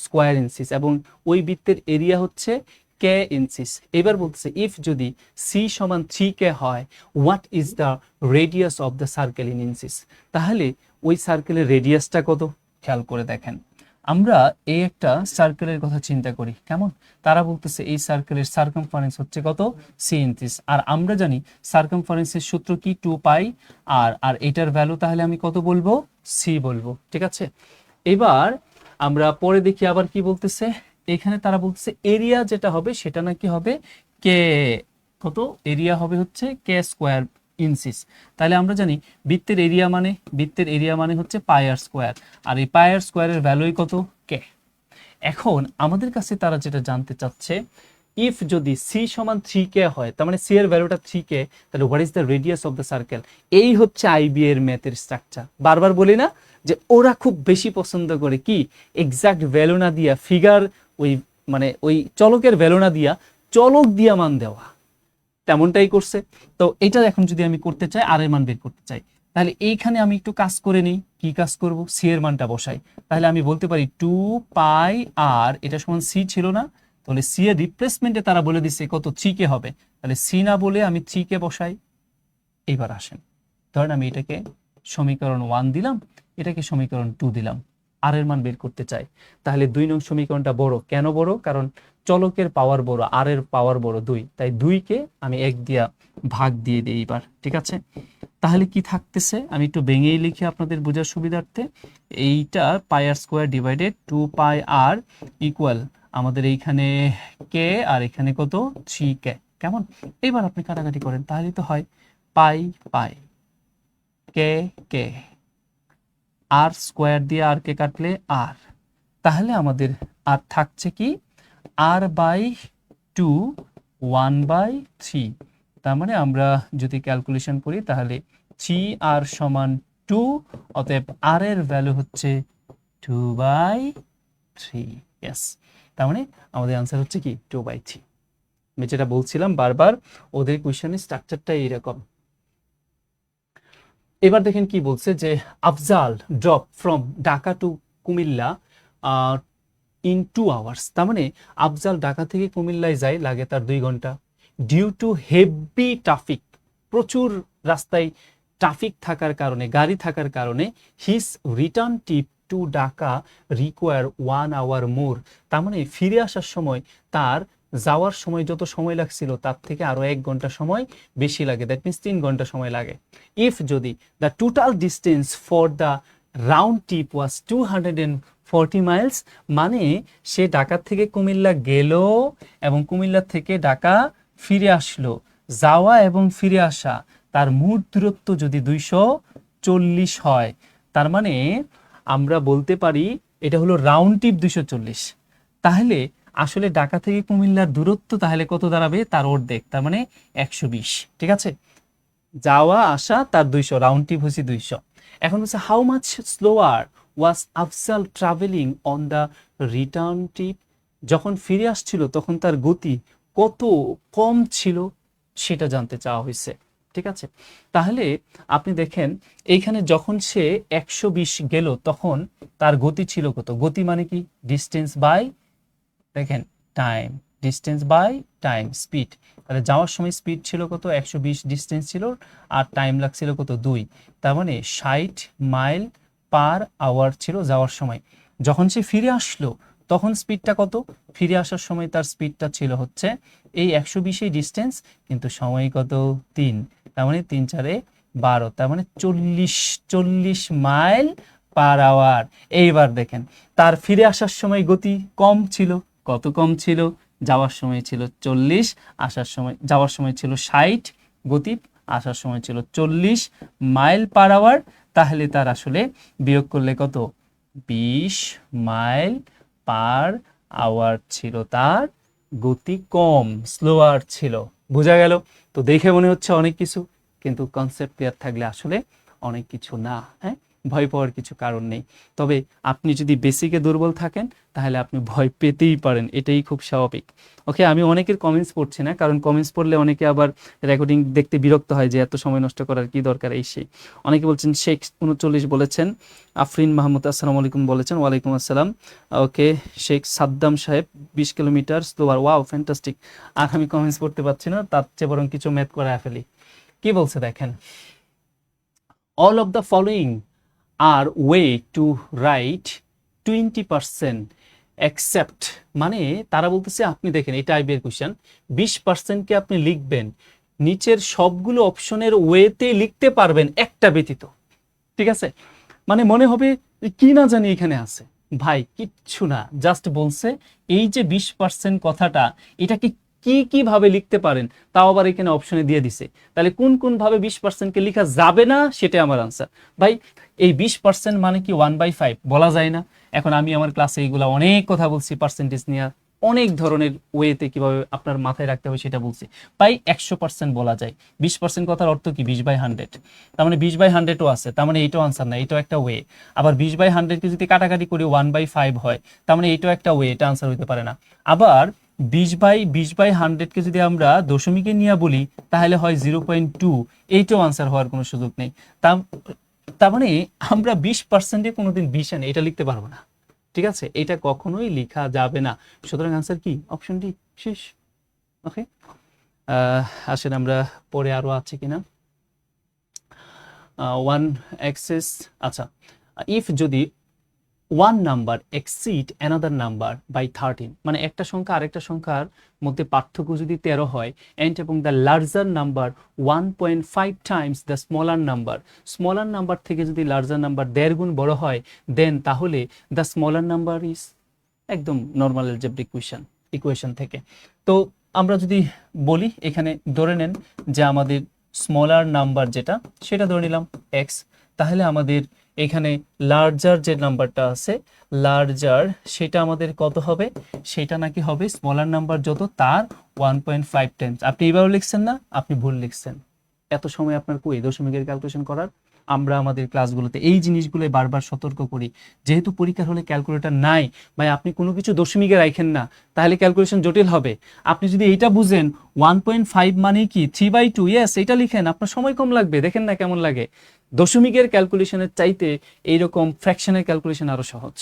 square inches, এবং ওই বৃত্তের এরিয়া হচ্ছে কে ইঞ্চিস। এবার বলতেছে ইফ যদি সি সমান 3K হয়, what is the radius of the circle in inches. তাহলে ওই সার্কেলের রেডিয়াসটা কত, খেয়াল করে দেখেন। আমরা এই একটা সার্কেলের কথা চিন্তা করি, কেমন, তারা বলতেছে এই সার্কেলের সার্কামফারেন্স হচ্ছে কত, সি ইঞ্চিস, আর আমরা জানি সার্কামফারেন্সের সূত্র কি, 2π আর, আর এটার ভ্যালু তাহলে আমি কত বলবো, সি বলবো, ঠিক আছে। এবার আমরা পরে দেখি আবার কি বলতেছে। এখানে তারা বলতেছে এরিয়া যেটা হবে সেটা নাকি হবে কে, কত, এরিয়া হবে হচ্ছে কে স্কোয়ার ইঞ্চিস। তাহলে আমরা জানি বৃত্তের এরিয়া মানে হচ্ছে পাই আর স্কোয়ার, আর এই পাই আর স্কোয়ারের ভ্যালুই কত, কে। এখন আমাদের কাছে তারা যেটা জানতে চাচ্ছে, ইফ যদি সি সমান 3K হয়, তার মানে সি এর ভ্যালুটা 3K, তাহলে what is the radius of the circle. এই হচ্ছে আইবি এর ম্যাথের স্ট্রাকচার। বারবার বলি না যে ওরা খুব বেশি পছন্দ করে কি, এক্সাক্ট ভ্যালু না দিয়া ফিগার, ওই মানে ওই চলকের ভ্যালু না দিয়া চলক দিয়া মান দেওয়া, তেমনটাই করছে। তো এটা এখন যদি আমি করতে চাই, আর এর মান বের করতে চাই, তাহলে এইখানে আমি একটু কাজ করে নিই। কি কাজ করব, সি এর মানটা বসাই। তাহলে আমি বলতে পারি 2π আর, এটা সমান সি ছিল না, তাহলে সি এর রিপ্লেসমেন্টে তারা বলে দিচ্ছে কত, 3K হবে। তাহলে সি না বলে আমি 3K বসাই। এইবার আসেন, ধরেন আমি এটাকে সমীকরণ 1 দিলাম, এটাকে সমীকরণ 2 দিলাম, আর এর মান বের করতে চাই। তাহলে 2 নং সমীকরণটা বড়, কেন বড়, কারণ চলকের পাওয়ার বড়, আর এর পাওয়ার বড় 2, তাই 2কে আমি 1 দিয়া ভাগ দিয়ে দিই এইবার, ঠিক আছে। তাহলে কি থাকতেছে, আমি একটু ভেঙেই লিখি আপনাদের বোঝার সুবিধার্থে। এইটা পাই আর স্কোয়ার ডিভাইডেড 2π আর ইকুয়াল আমাদের এইখানে কে, আর এখানে কত, 3K, কেমন। এবার আপনি কাটাকাটি করেন, তাহলেই তো হয় পাই পাই, কে কে, আর স্কোয়ার দিয়ে আর কে কাটলে আর, তাহলে আমাদের আর থাকছে কি, r/2 1/3। তার মানে আমরা যদি ক্যালকুলেশন করি তাহলে 3r সমান 2, অতএব r এর ভ্যালু হচ্ছে 2/3। ইয়েস, তার মানে আমাদের আনসার হচ্ছে কি 2/3। আমি যেটা বলছিলাম বারবার, ওদের কোয়েশ্চেনের স্ট্রাকচারটা এইরকম। এবার দেখেন কি বলছে, যে Afzal drop from Dhaka to Comilla in 2 hours. তার মানে আফজাল ঢাকা থেকে কুমিল্লায় যায়, লাগে তার 2 ঘন্টা। ডিউ টু হেভি ট্রাফিক, প্রচুর রাস্তায় ট্রাফিক থাকার কারণে, গাড়ি থাকার কারণে, his return trip to Dhaka require 1 hour more. তার মানে ফিরে আসার সময় তার যাওয়ার সময় যত সময় লাগছিল তার থেকে আরো 1 ঘন্টা সময় বেশি লাগে, দ্যাট মিনস 3 ঘন্টা সময় লাগে। ইফ যদি the total distance for the round trip was 240 Miles, মানে সে ঢাকা থেকে কুমিল্লা গেল এবং কুমিল্লা থেকে ঢাকা ফিরে আসলো, যাওয়া এবং ফিরে আসা, তার মোট দূরত্ব যদি 240 হয়, তার মানে আমরা বলতে পারি এটা হলো রাউন্ড ট্রিপ 240। তাহলে আসলে ঢাকা থেকে কুমিল্লার দূরত্ব তাহলে কত দাঁড়াবে, তার অর্ধেক, তার মানে 120, ঠিক আছে। যাওয়া আসা তার 200, রাউন্ড ট্রিপ হচ্ছে 200। এখন হচ্ছে how much slower was Afzal travelling on the return trip. যখন ফিরে আসছিল তখন তার গতি কত কম ছিল সেটা জানতে চাওয়া হয়েছে। ঠিক আছে, তাহলে আপনি দেখেন এইখানে যখন সে 120 গেল তখন তার গতি ছিল কত? গতি মানে কি? ডিস্টেন্স বাই, দেখেন, time, distance by time, speed. তাহলে যাওয়ার সময় স্পিড ছিল কত? 120 ডিস্টেন্স ছিল, আর টাইম লাগছিল কত? 2। তার মানে 60 মাইল পার আওয়ার ছিল যাওয়ার সময়। যখন সে ফিরে আসলো তখন স্পিডটা কত? ফিরে আসার সময় তার স্পিডটা ছিল হচ্ছে এই 120 ডিস্টেন্স, কিন্তু সময় কত? 3। তার মানে 3 4 12, তার মানে 40 মাইল পার আওয়ার। এইবার দেখেন তার ফিরে আসার সময় গতি কম ছিল। কত কম ছিল? যাওয়ার সময় ছিল 40, আসার সময়, যাওয়ার সময় ছিল 60 গতি, আসার সময় ছিল 40 মাইল পার আওয়ার। তাহলে তার আসলে বিয়োগ করলে কত? 20 মাইল পার আওয়ার ছিল তার গতি, কম, স্লোয়ার ছিল। বোঝা গেল? তো দেখে মনে হচ্ছে অনেক কিছু, কিন্তু কনসেপ্ট ক্লিয়ার থাকলে আসলে অনেক কিছু না। হ্যাঁ, ভয় পাওয়ার কিছু কারণ নেই। তবে আপনি যদি বেসিকে দুর্বল থাকেন তাহলে আপনি ভয় পেতেই পারেন, এটাই খুব স্বাভাবিক। ওকে, আমি অনেকের কমেন্টস পড়ছি না, কারণ কমেন্টস পড়লে অনেকে আবার রেকর্ডিং দেখতে বিরক্ত হয় যে এত সময় নষ্ট করার কি দরকার, এই সেই। অনেকে বলছেন শেখ 39 বলেছেন, আফরিন মাহমুদ আসসালামু আলাইকুম বলেছেন, ওয়ালাইকুম আসসালাম। ওকে, শেখ সাদ্দাম সাহেব 20 কিলোমিটার স্লোয়ার, ওয়াও ফ্যান্টাস্টিক। আর আমি কমেন্টস পড়তে পারছি না, তার চেয়ে বরং কিছু ম্যাথ করে ফেলি। কি বলছে দেখেন, all of the following R way to right 20% accept, মানে তারা বলতেছে আপনি দেখেন এটা আইবিএর কোশ্চেন, 20%কে আপনি লিখবেন, নিচের সবগুলো অপশনের ওয়েতে লিখতে পারবেন একটা ব্যতীত। ঠিক আছে, মানে মনে হবে কি না জানি এখানে আছে। ভাই কিচ্ছু না, জাস্ট বলছে এই যে 20% কথাটা, এটাকে কি কিভাবে লিখতে পারেন তাও আবার এখানে অপশনে দিয়ে দিছে। তাহলে কোন কোন ভাবে 20%কে লেখা যাবে না সেটা আমার আনসার। ভাই এই 20% মানে কি 1/5 বলা যায় না? এখন আমি আমার ক্লাসে এইগুলা অনেক কথা বলছি, পার্সেন্টেজ নিয়ে অনেক ধরনের ওয়েতে কিভাবে আপনার মাথায় রাখতে হবে সেটা বলছি। তাই 100% বলা যায়। 20% কথার অর্থ কি? 20/100। তার মানে 20/100ও আছে, তার মানে এইটাও আনসার না, এটাও একটা ওয়ে। আবার 20/100কে যদি কাটাকাটি করি 1/5 হয়, তার মানে এইটাও একটা ওয়ে, এটা আনসার হইতে পারে না। আবার 20/100কে যদি আমরা দশমিকে নিয়ে বলি তাহলে হয় 0.2, এইটাও আনসার হওয়ার কোনো সুযোগ নেই। তার মানে আমরা 20%-এ কোনোদিন 20 আনে এটা লিখতে পারবো না। ঠিক আছে, এটা কখনোই লেখা যাবে না। সুতরাং আনসার কি? অপশন ডি, শেষ। ওকে, আসেন আমরা পরে আরো আছে কিনা। ওয়ান এক্সেস, আচ্ছা, ইফ যদি one number exceed another number by 13, মানে একটা সংখ্যা আরেকটা সংখ্যার মধ্যে পার্থক্য যদি 13 হয়, এন্ড এবং the larger number 1.5 Times the smaller number থেকে যদি লার্জার নাম্বার 1.5 গুণ বড় হয়, দেন তাহলে দ্য স্মলার নাম্বার ইজ, একদম নর্মাল অ্যালজেব্রিক ইকুয়েশন থেকে। তো আমরা যদি বলি, এখানে ধরে নেন যে আমাদের স্মলার নাম্বার যেটা সেটা ধরে নিলাম এক্স, তাহলে আমাদের এখানে লার্জার যে নাম্বারটা আছে, লার্জার সেটা আমাদের কত হবে? সেটা নাকি হবে স্মলার নাম্বার যত তার 1.5 টাইমস। আপনি এইভাবে লিখছেন না, আপনি ভুল লিখছেন। এত সময় আপনার কই দশমিকের ক্যালকুলেশন করার? আমরা আমাদের ক্লাসগুলোতে এই জিনিসগুলো বারবার সতর্ক করি, যেহেতু পরীক্ষার হলে ক্যালকুলেটর নাই, ভাই আপনি কোনো কিছু দশমিকে রাখেন না, তাহলে ক্যালকুলেশন জটিল হবে। আপনি যদি এইটা বুঝেন 1.5 মানে কি 3/2, ইয়েস এটা লিখেন, আপনার সময় কম লাগবে। দেখেন না কেমন লাগে, দশমিকের ক্যালকুলেশনের চাইতে এইরকম ফ্র্যাকশনের ক্যালকুলেশন আরো সহজ।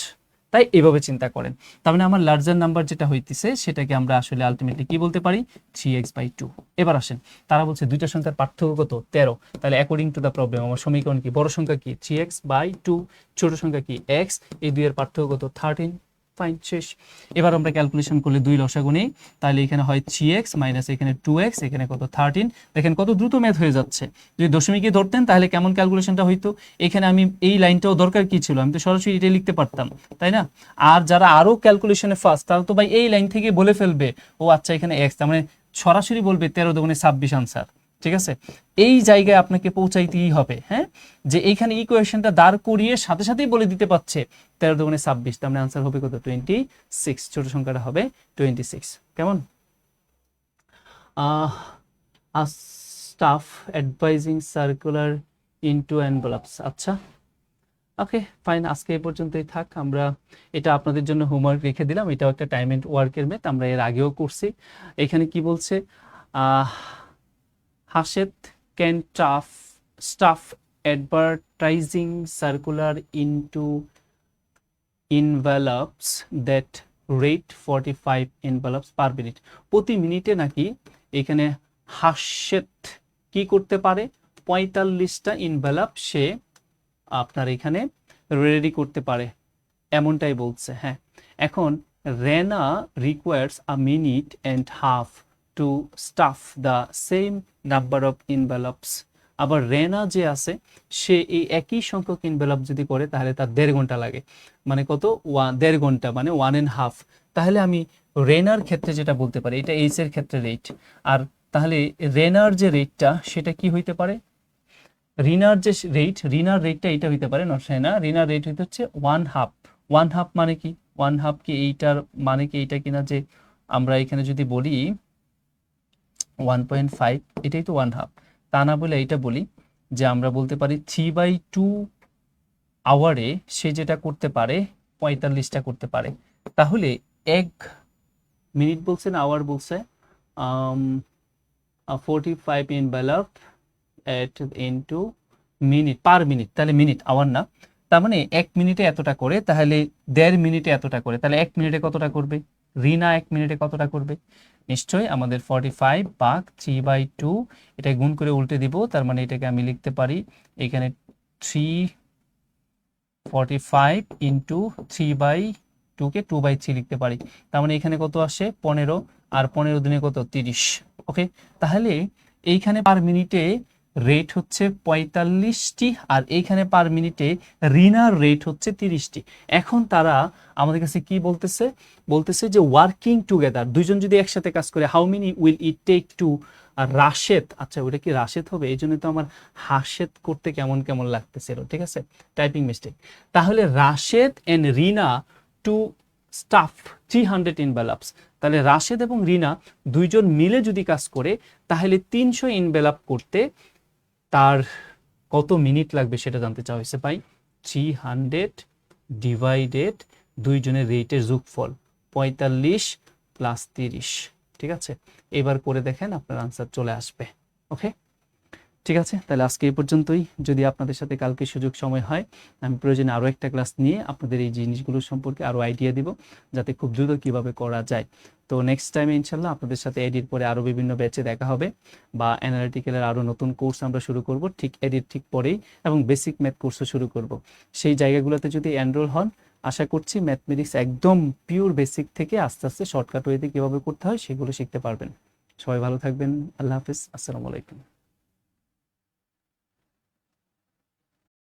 তাই এইভাবে চিন্তা করেন। তার মানে আমার লার্জার নাম্বার যেটা হইতেছে সেটাকে আমরা আসলে আলটিমেটলি কি বলতে পারি? 3x/2। এবার আসেন, তারা বলছে দুইটা সংখ্যার পার্থক্য কত? 13। তাহলে অ্যাকর্ডিং টু দ্য প্রবলেম আমার সমীকরণ কি? বড় সংখ্যা কি? 3x/2, ছোট সংখ্যা কি? x, এই দুইয়ের পার্থক্য কত? 13। ফাইন, শেষ। এবার আমরা ক্যালকুলেশন করলে 2 লসাগু নেই, তাহলে এখানে হয় 3x মাইনাস এখানে 2x, এখানে কত? 13। দেখেন কত দ্রুত ম্যাথ হয়ে যাচ্ছে। যদি দশমিকে ধরতেন তাহলে কেমন ক্যালকুলেশনটা হইতো? এখানে আমি এই লাইনটাও দরকার কি ছিল? আমি তো সরাসরি এটাই লিখতে পারতাম, তাই না? আর যারা আরো ক্যালকুলেশনে ফাস্ট তারা তো ভাই এই লাইন থেকে বলে ফেলবে, ও আচ্ছা এখানে x, তার মানে সরাসরি বলবে 13 দুগুণে 26 আনসার। ঠিক আছে, এই জায়গায় আপনাকে পৌঁছাইতেই হবে। হ্যাঁ, যে এইখানে ইকুয়েশনটা দাঁড় করিয়ে সাথে সাথেই বলে দিতে পারছে 13 দুগুণে 26, তার মানে আনসার হবে কত? 26। ছোট সংখ্যাটা হবে 26। কেমন? স্টাফ অ্যাডভাইজিং সার্কুলার ইনটু এনভেলপস, আচ্ছা ওকে ফাইন, আজকে এই পর্যন্তই থাক। আমরা এটা আপনাদের জন্য হোমওয়ার্ক রেখে দিলাম, এটাও একটা টাইম এন্ড ওয়ার্কের ম্যাথ, আমরা এর আগেও করছি। এখানে কি বলছে, ah Hassett can stuff advertising circular into envelopes that rate 45 envelopes per minute। প্রতি মিনিটে নাকি এখানে হাসেত কি করতে পারে, 45টা ইনভেলপ সে আপনার এখানে রেডি করতে পারে, এমনটাই বলছে। হ্যাঁ, এখন Rena requires a minute and half to stuff the same number of envelopes. আবার রেনা যে আছে সে এই একই সংখ্যক ইনভেলপ যদি করে তাহলে তার 1.5 ঘন্টা লাগে, মানে কত, 1.5 ঘন্টা মানে 1.5। তাহলে আমি রেনার ক্ষেত্রে যেটা বলতে পারি, এটা এইচ এর ক্ষেত্রে রেট, আর তাহলে রেনার যে রেটটা সেটা কি হইতে পারে, রিনার রেটটা এইটা হইতে পারে, নট না, রিনার রেট হইতে হচ্ছে 1/2। 1/2 মানে কি, 1/2 কি এইটার মানে কি এইটা কিনা, যে আমরা এখানে যদি বলি 1.5, এটাই তো 1/2, তা না বলে এইটা বলি যে আমরা বলতে পারি 3/2 আওয়ারে সে যেটা করতে পারে 45টা করতে পারে। তাহলে 1 মিনিট বলছে না আওয়ার বলছে, 45 envelope at into minute per minute, তাহলে মিনিট আওয়ার না, তার মানে 1 মিনিটে এতটা করে, তাহলে 1.5 মিনিটে এতটা করে, তাহলে 1 মিনিটে কতটা করবে, রিনা 1 মিনিটে কতটা করবে, নিশ্চয়ই আমাদের 45 ভাগ 3/2, এটা গুণ করে উল্টে দিব, তার মানে এটাকে আমি লিখতে পারি এখানে 345 ইন্টু 3/2 কে 2/3 লিখতে পারি, তার মানে এখানে কত আসে 15, আর 15 দিনে কত 30। ওকে, তাহলে এইখানে পার মিনিটে রেট হচ্ছে 45টি, আর এইখানে পার মিনিটে রিনার রেট হচ্ছে 30টি। এখন তারা আমাদের কাছে কি বলতেছে, বলতেছে যে ওয়ার্কিং টুগেদার, দুইজন যদি একসাথে কাজ করে, how many will it take to Rashed, আচ্ছা ওটা কি রাশেদ হবে, এই জন্য তো আমার হাসেদ করতে কেমন কেমন লাগতেছিল, ঠিক আছে, টাইপিং মিস্টেক। তাহলে Rashed and Rina to stuff 300 envelopes, তাহলে রাশেদ এবং রিনা দুইজন মিলে যদি কাজ করে তাহলে 300 ইনভেলপ করতে তার কত মিনিট লাগবে সেটা জানতে চাওয়া হয়েছে। পাই 300 ডিভাইডেড দুইজনের রেটের যোগফল 45 প্লাস 30, ঠিক আছে, এবার করে দেখেন আপনার আনসার চলে আসবে। ওকে, ঠিক আছে, তাহলে আজকে এই পর্যন্তই। যদি আপনাদের সাথে কালকে সুযোগ সময় হয় আমি প্রয়োজনে আরও একটা ক্লাস নিয়ে আপনাদের এই জিনিসগুলো সম্পর্কে আরও আইডিয়া দিব, যাতে খুব দ্রুত কিভাবে করা যায়। তো নেক্সট টাইমে ইনশাল্লাহ আপনাদের সাথে এডিট পরে আরও বিভিন্ন ব্যাচে দেখা হবে, বা অ্যানালিটিক্যালের আরও নতুন কোর্স আমরা শুরু করব ঠিক এডিট ঠিক পরেই, এবং বেসিক ম্যাথ কোর্সও শুরু করব। সেই জায়গাগুলোতে যদি এনরোল হন, আশা করছি ম্যাথমেটিক্স একদম পিওর বেসিক থেকে আস্তে আস্তে শর্টকাট ওয়েতে কীভাবে করতে হয় সেগুলো শিখতে পারবেন। সবাই ভালো থাকবেন, আল্লাহ হাফিজ, আসসালামু আলাইকুম।